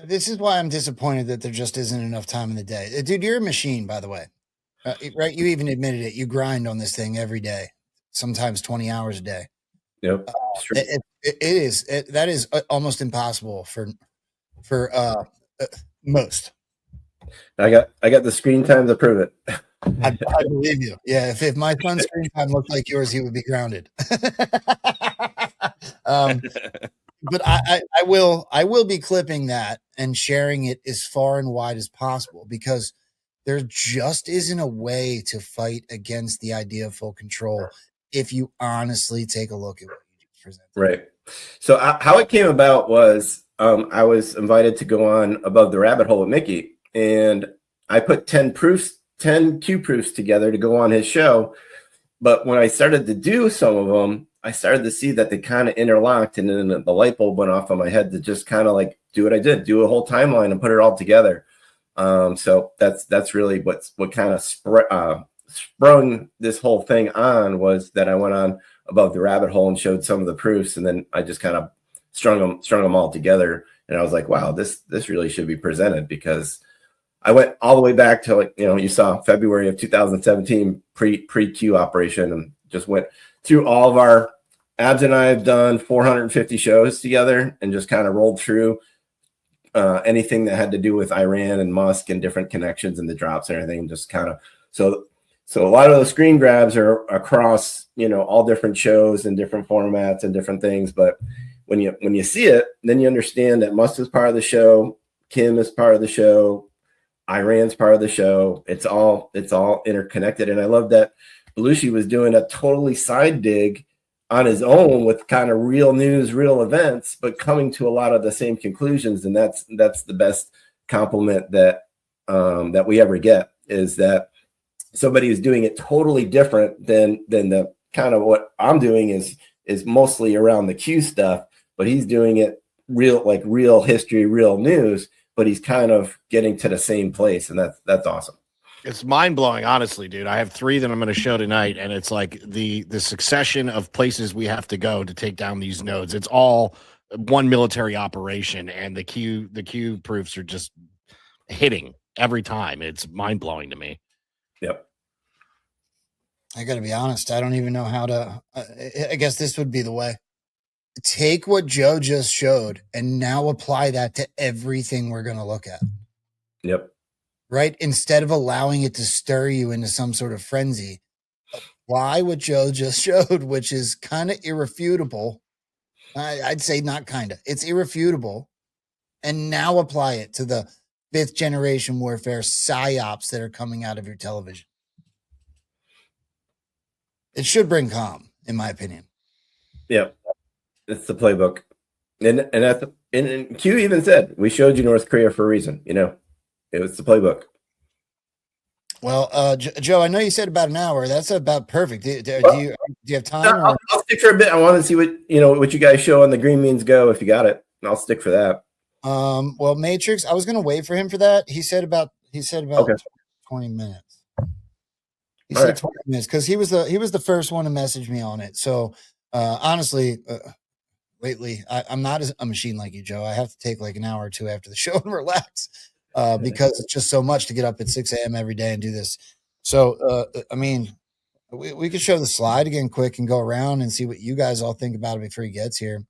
this is why I'm disappointed that there just isn't enough time in the day. Dude, you're a machine, by the way. Right? You even admitted it. You grind on this thing every day, sometimes 20 hours a day. Yep. That is almost impossible for most. I got the screen time to prove it. I believe you. Yeah, if my son's screen time looked like yours, he would be grounded. But I will be clipping that and sharing it as far and wide as possible, because there just isn't a way to fight against the idea of full control if you honestly take a look at what you just presented. Right. So how it came about was I was invited to go on Above the Rabbit Hole with Mickey, and I put 10 Q proofs together to go on his show. But when I started to do some of them, I started to see that they kind of interlocked, and then the light bulb went off on my head to just kind of do what I did, do a whole timeline and put it all together. So that's really what kind of sprung this whole thing on, was that I went on Above the Rabbit Hole and showed some of the proofs, and then I just kind of strung them all together And I was like, wow, this really should be presented, because I went all the way back to, like, you saw February of 2017 pre-Q operation, and just went through all of our Abs and I have done 450 shows together, and just kind of rolled through anything that had to do with Iran and Musk and different connections and the drops and everything. Just kind of, so a lot of the screen grabs are across, all different shows and different formats and different things. But when you see it, then you understand that Musk is part of the show, Kim is part of the show, Iran's part of the show. It's all interconnected. And I love that Belushi was doing a totally side dig on his own with kind of real news, real events, but coming to a lot of the same conclusions. And that's the best compliment that we ever get, is that somebody who's doing it totally different than the kind of what I'm doing is mostly around the Q stuff, but he's doing it real history, real news, but he's kind of getting to the same place. And that's awesome. It's mind-blowing, honestly, dude. I have 3 that I'm going to show tonight, and it's like the succession of places we have to go to take down these nodes. It's all one military operation, and the Q proofs are just hitting every time. It's mind-blowing to me. Yep. I got to be honest. I don't even know how to. I guess this would be the way. Take what Joe just showed and now apply that to everything we're going to look at. Yep. Right? Instead of allowing it to stir you into some sort of frenzy, apply what Joe just showed, which is kind of irrefutable. I'd say not kind of. It's irrefutable. And now apply it to the 5th generation warfare psyops that are coming out of your television. It should bring calm, in my opinion. Yeah, it's the playbook. And Q even said, we showed you North Korea for a reason, It was the playbook. Well, Joe, I know you said about an hour. That's about perfect. Do you have time? I'll stick for a bit. I want to see what you guys show on the Green Means Go, if you got it. I'll stick for that. Well, Matrix, I was going to wait for him for that. He said about okay. 20 minutes. He said 20 minutes because he was the first one to message me on it. So honestly, lately I'm not a machine like you, Joe. I have to take like an hour or 2 after the show and relax. Because it's just so much to get up at 6 a.m. every day and do this. So, we could show the slide again quick and go around and see what you guys all think about it before he gets here.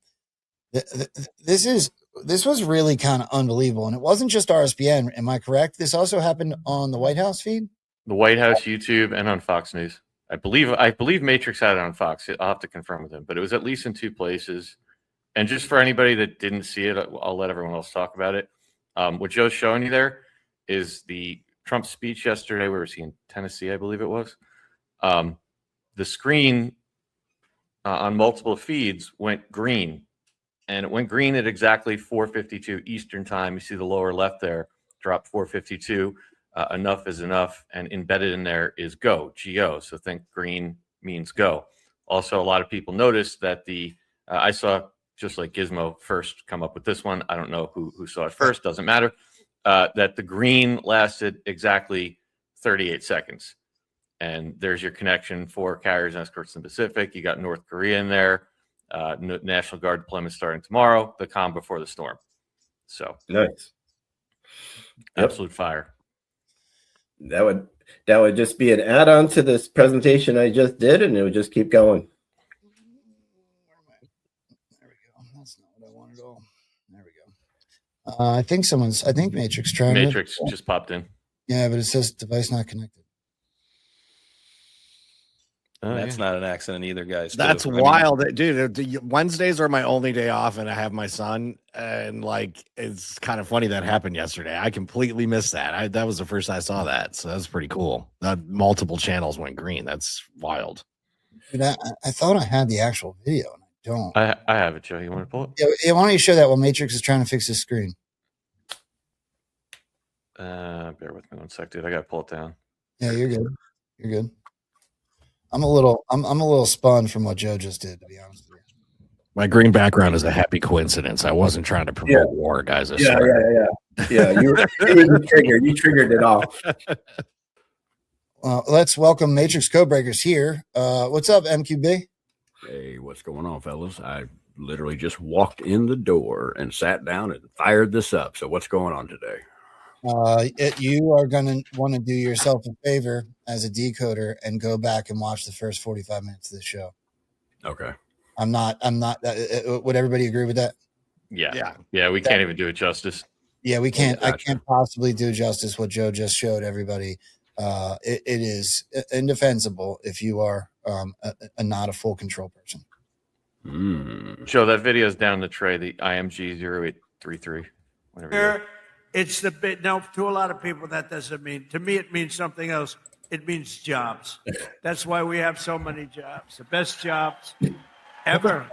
This was really kind of unbelievable. And it wasn't just RSBN. Am I correct? This also happened on the White House feed? The White House, YouTube, and on Fox News. I believe Matrix had it on Fox. I'll have to confirm with him, but it was at least in 2 places. And just for anybody that didn't see it, I'll let everyone else talk about it. What Joe's showing you there is the Trump speech yesterday. We were seeing Tennessee, I believe it was. The screen on multiple feeds went green, and it went green at exactly 4:52 Eastern time. You see the lower left there, drop 4:52. Enough is enough, and embedded in there is go, G-O. So think green means go. Also, a lot of people noticed that I saw, just like Gizmo first come up with this one. I don't know who saw it first. Doesn't matter. That the green lasted exactly 38 seconds. And there's your connection for carriers and escorts in the Pacific. You got North Korea in there. National Guard deployment starting tomorrow. The calm before the storm. So nice. Absolute fire. That would just be an add-on to this presentation I just did, and it would just keep going. I think Matrix trying. Matrix just popped in. Yeah, but it says device not connected. That's not an accident either, guys. That's wild, dude. Wednesdays are my only day off, and I have my son, and it's kind of funny that happened yesterday. I completely missed that. That was the first I saw that, so that's pretty cool. Multiple channels went green. That's wild. Dude, I thought I had the actual video, and I don't. I have it, Joe. You want to pull it? Yeah, why don't you show that while Matrix is trying to fix his screen? Bear with me 1 sec, dude. I gotta pull it down. Yeah, you're good. You're good. I'm a little spun from what Joe just did, to be honest with you. My green background is a happy coincidence. I wasn't trying to promote war, guys. Yeah. You triggered it off. Let's welcome Matrix Codebreakers here. What's up, MQB? Hey, what's going on, fellas? I literally just walked in the door and sat down and fired this up. So what's going on today? You are going to want to do yourself a favor as a decoder and go back and watch the first 45 minutes of the show. Okay. I'm not, would everybody agree with that? Yeah. We can't even do it justice. Yeah, we can't. Gotcha. I can't possibly do justice what Joe just showed everybody. It is indefensible if you are not a full control person. Joe, that video is down in the tray, the IMG 0833. Whatever. It's the bit. Now, to a lot of people, that doesn't mean. To me, it means something else. It means jobs. That's why we have so many jobs. The best jobs ever.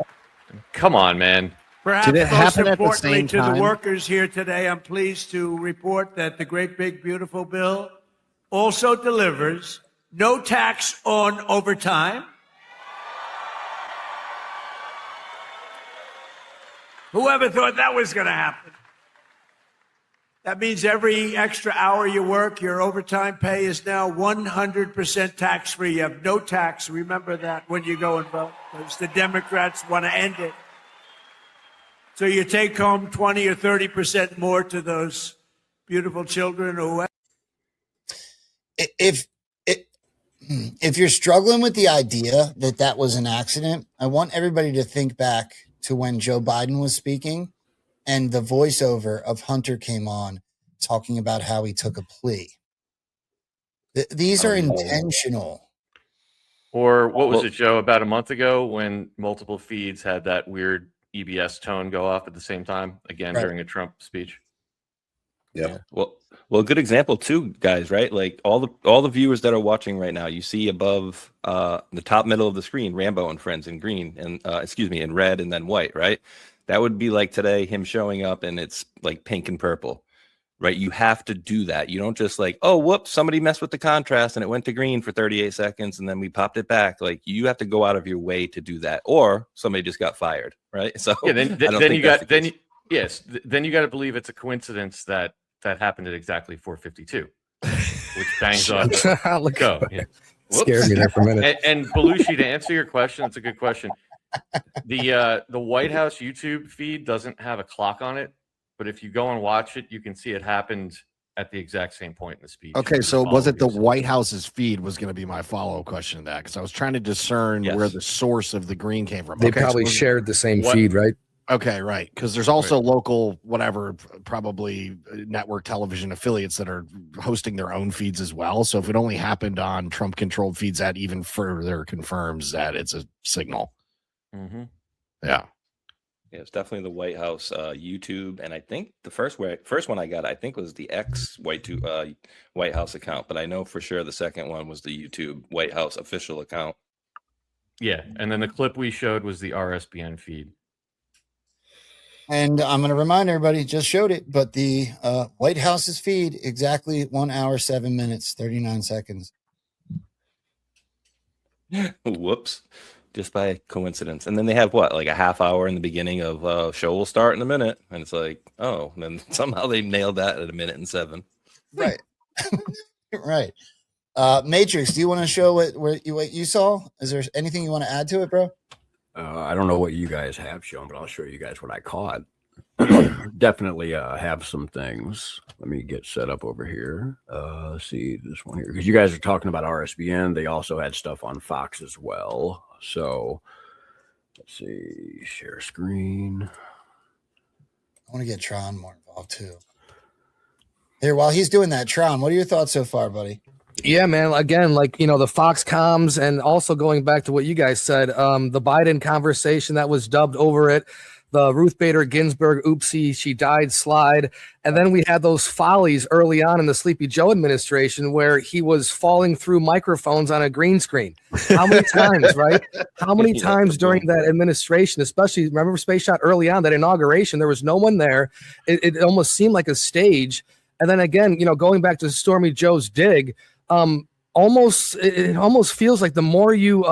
Come on, man. Perhaps Did it most happen at the importantly same to time? the workers here today, I'm pleased to report that the great big beautiful bill also delivers no tax on overtime. Whoever thought that was going to happen? That means every extra hour you work, your overtime pay is now 100% tax-free. You have no tax. Remember that when you go and vote, because the Democrats want to end it. So you take home 20 or 30% more to those beautiful children who. If you're struggling with the idea that that was an accident, I want everybody to think back to when Joe Biden was speaking and the voiceover of Hunter came on talking about how he took a plea. These are intentional. Or what was it, Joe, about a month ago when multiple feeds had that weird EBS tone go off at the same time, again, during a Trump speech? Yeah. Well, a good example too, guys, right? Like all the viewers that are watching right now, you see above the top middle of the screen, Rambo and friends in green and in red and then white, right? That would be like today, him showing up and it's like pink and purple, right? You have to do that. You don't just like, oh, whoops, somebody messed with the contrast and it went to green for 38 seconds and then we popped it back. Like you have to go out of your way to do that, or somebody just got fired, right? So yeah, then you got to believe it's a coincidence that happened at exactly 4:52, which bangs on. Go. Yeah. Scared me there for a minute. And Belushi, to answer your question, it's a good question. The White House YouTube feed doesn't have a clock on it, but if you go and watch it, you can see it happened at the exact same point in the speech. Okay, so was it the White House's feed was going to be my follow-up question to that, because I was trying to discern where the source of the green came from. They probably shared the same feed, right? Okay, right. Because there's also local, whatever, probably network television affiliates that are hosting their own feeds as well. So if it only happened on Trump-controlled feeds, that even further confirms that it's a signal. Mm-hmm. Yeah. Yeah, it's definitely the White House YouTube, and I think the first one I got, I think, was the X White House account, but I know for sure the second one was the YouTube White House official account. Yeah, and then the clip we showed was the RSBN feed. And I'm going to remind everybody, just showed it, but the White House's feed, exactly 1 hour, 7 minutes, 39 seconds. Whoops. Just by coincidence. And then they have like a half hour in the beginning of show will start in a minute. And it's like, oh, and then somehow they nailed that at 1:07. Right. Right. Matrix, do you want to show what you saw? Is there anything you want to add to it, bro? I don't know what you guys have shown, but I'll show you guys what I caught. Definitely have some things. Let me get set up over here. Let's see this one here, because you guys are talking about RSBN. They also had stuff on Fox as well. So let's see, share screen. I want to get Tron more involved too. Here, while he's doing that, Tron, what are your thoughts so far, buddy? Yeah, man. Again, like, the Fox comms, and also going back to what you guys said, the Biden conversation that was dubbed over it, the Ruth Bader Ginsburg, oopsie, she died slide. And then we had those follies early on in the Sleepy Joe administration where he was falling through microphones on a green screen. How many times, right? How many times during that administration, especially, remember Space Shot early on, that inauguration, there was no one there. It almost seemed like a stage. And then again, going back to Stormy Joe's dig, it almost feels like the more you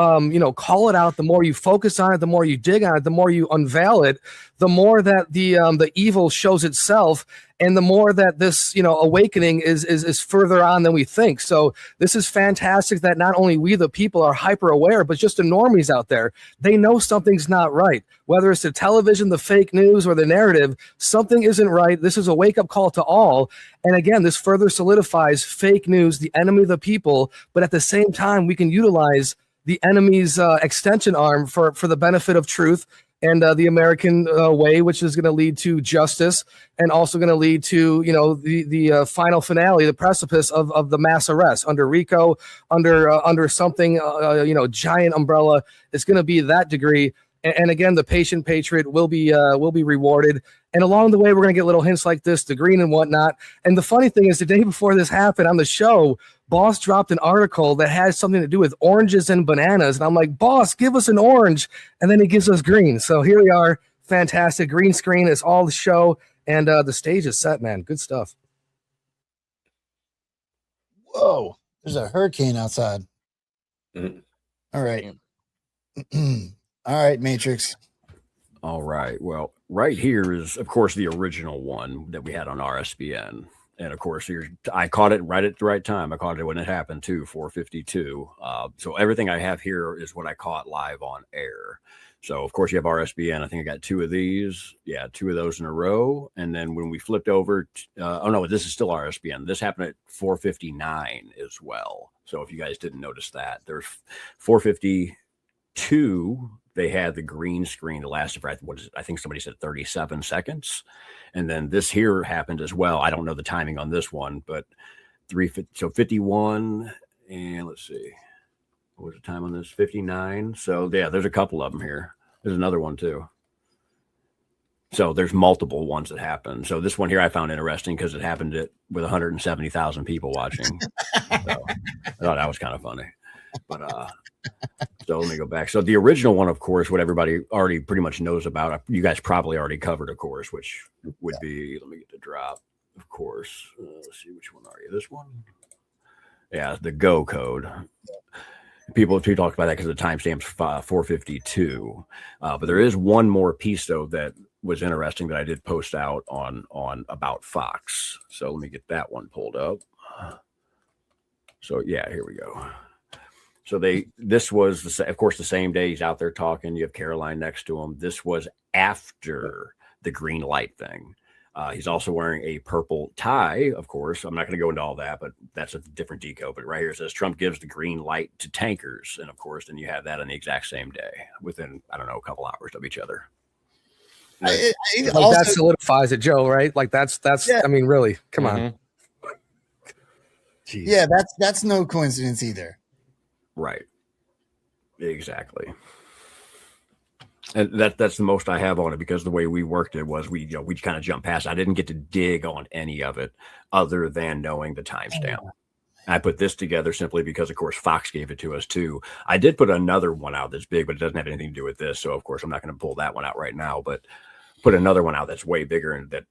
call it out, the more you focus on it, the more you dig on it, the more you unveil it, the more that the evil shows itself. And the more that this, awakening is further on than we think. So this is fantastic that not only we, the people, are hyper aware, but just the normies out there, they know something's not right. Whether it's the television, the fake news, or the narrative, something isn't right. This is a wake-up call to all. And again, this further solidifies fake news, the enemy of the people. But at the same time, we can utilize the enemy's extension arm for the benefit of truth and the American way, which is going to lead to justice and also going to lead to, the final finale, the precipice of the mass arrest under RICO, under something, giant umbrella. It's going to be that degree. And again, the patient patriot will be rewarded. And along the way, we're going to get little hints like this, the green and whatnot. And the funny thing is, the day before this happened on the show, Boss dropped an article that has something to do with oranges and bananas. And I'm like, Boss, give us an orange. And then he gives us green. So here we are. Fantastic. Green screen is all the show. And the stage is set, man. Good stuff. Whoa. There's a hurricane outside. Mm-hmm. All right. All right, Matrix. All right. Well, right here is, of course, the original one that we had on RSBN. And of course, I caught it right at the right time. I caught it when it happened too, 4:52. So everything I have here is what I caught live on air. So of course you have RSBN. I think I got 2 of these. Yeah, 2 of those in a row. And then when we flipped over, oh no, this is still RSBN. This happened at 4:59 as well. So if you guys didn't notice that, there's 4:52. They had the green screen that lasted for, I think somebody said 37 seconds. And then this here happened as well. I don't know the timing on this one, but 51. And let's see, what was the time on this? 59. So yeah, there's a couple of them here. There's another one too. So there's multiple ones that happen. So this one here I found interesting because it happened with 170,000 people watching. So I thought that was kind of funny. But so let me go back. So the original one, of course, what everybody already pretty much knows about, you guys probably already covered, of course, which would be, let me get the drop, of course. Let's see, which one are you? This one? Yeah, the go code. People talk about that because the timestamp's 4:52. But there is one more piece, though, that was interesting that I did post out on About Fox. So let me get that one pulled up. So yeah, here we go. So this was, of course, the same day he's out there talking. You have Caroline next to him. This was after the green light thing. He's also wearing a purple tie, of course. I'm not going to go into all that, but that's a different decode. But right here it says Trump gives the green light to tankers. And of course, then you have that on the exact same day within, I don't know, a couple hours of each other. That solidifies it, Joe, right? Like that's yeah. I mean, really, come on. Jeez. Yeah, that's no coincidence either. Right. Exactly. And that's the most I have on it because the way we worked it was we kind of jumped past. I didn't get to dig on any of it other than knowing the timestamp. I put this together simply because, of course, Fox gave it to us too. I did put another one out that's big, but it doesn't have anything to do with this. So, of course, I'm not going to pull that one out right now, but put another one out that's way bigger and that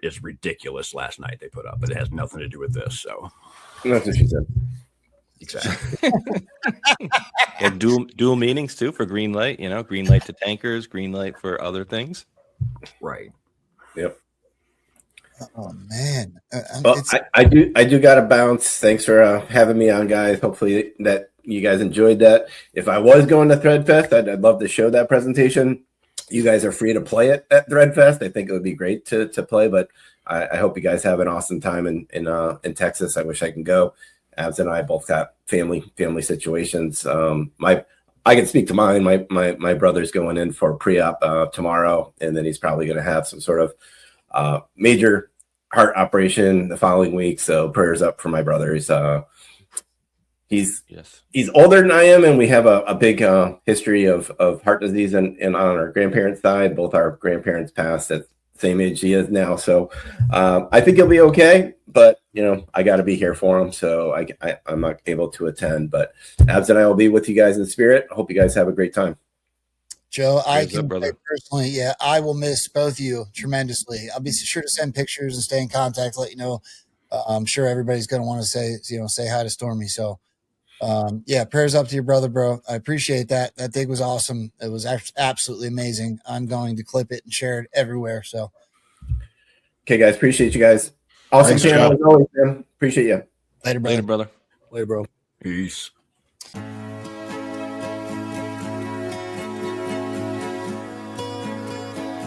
is ridiculous last night they put up, but it has nothing to do with this. So that's what she said. Exactly. And dual meanings too for green light, green light to tankers, green light for other things. Right. Yep. Oh man. Well, I do got to bounce. Thanks for having me on, guys. Hopefully that you guys enjoyed that. If I was going to Threadfest, I'd love to show that presentation. You guys are free to play it at Threadfest. I think it would be great to play, but I hope you guys have an awesome time in Texas. I wish I can go. Abs and I both got family situations. I can speak to mine. My brother's going in for pre-op tomorrow, and then he's probably going to have some sort of major heart operation the following week. So prayers up for my brother. He's older than I am, and we have a big history of heart disease and on our grandparents' side. Both our grandparents passed at the same age he is now. So I think he'll be okay, but I got to be here for him. So I'm not able to attend, but Abs and I will be with you guys in spirit. I hope you guys have a great time. Joe, I can say personally, yeah, I will miss both of you tremendously. I'll be sure to send pictures and stay in contact, let you know. I'm sure everybody's going to want to say hi to Stormy. So yeah, prayers up to your brother, bro. I appreciate that. That dig was awesome. It was absolutely amazing. I'm going to clip it and share it everywhere. So Okay, guys. Appreciate you guys. Awesome Thanks, channel Joe. as always, man. Appreciate you. Later, brother. Later, brother. Later, bro. Peace.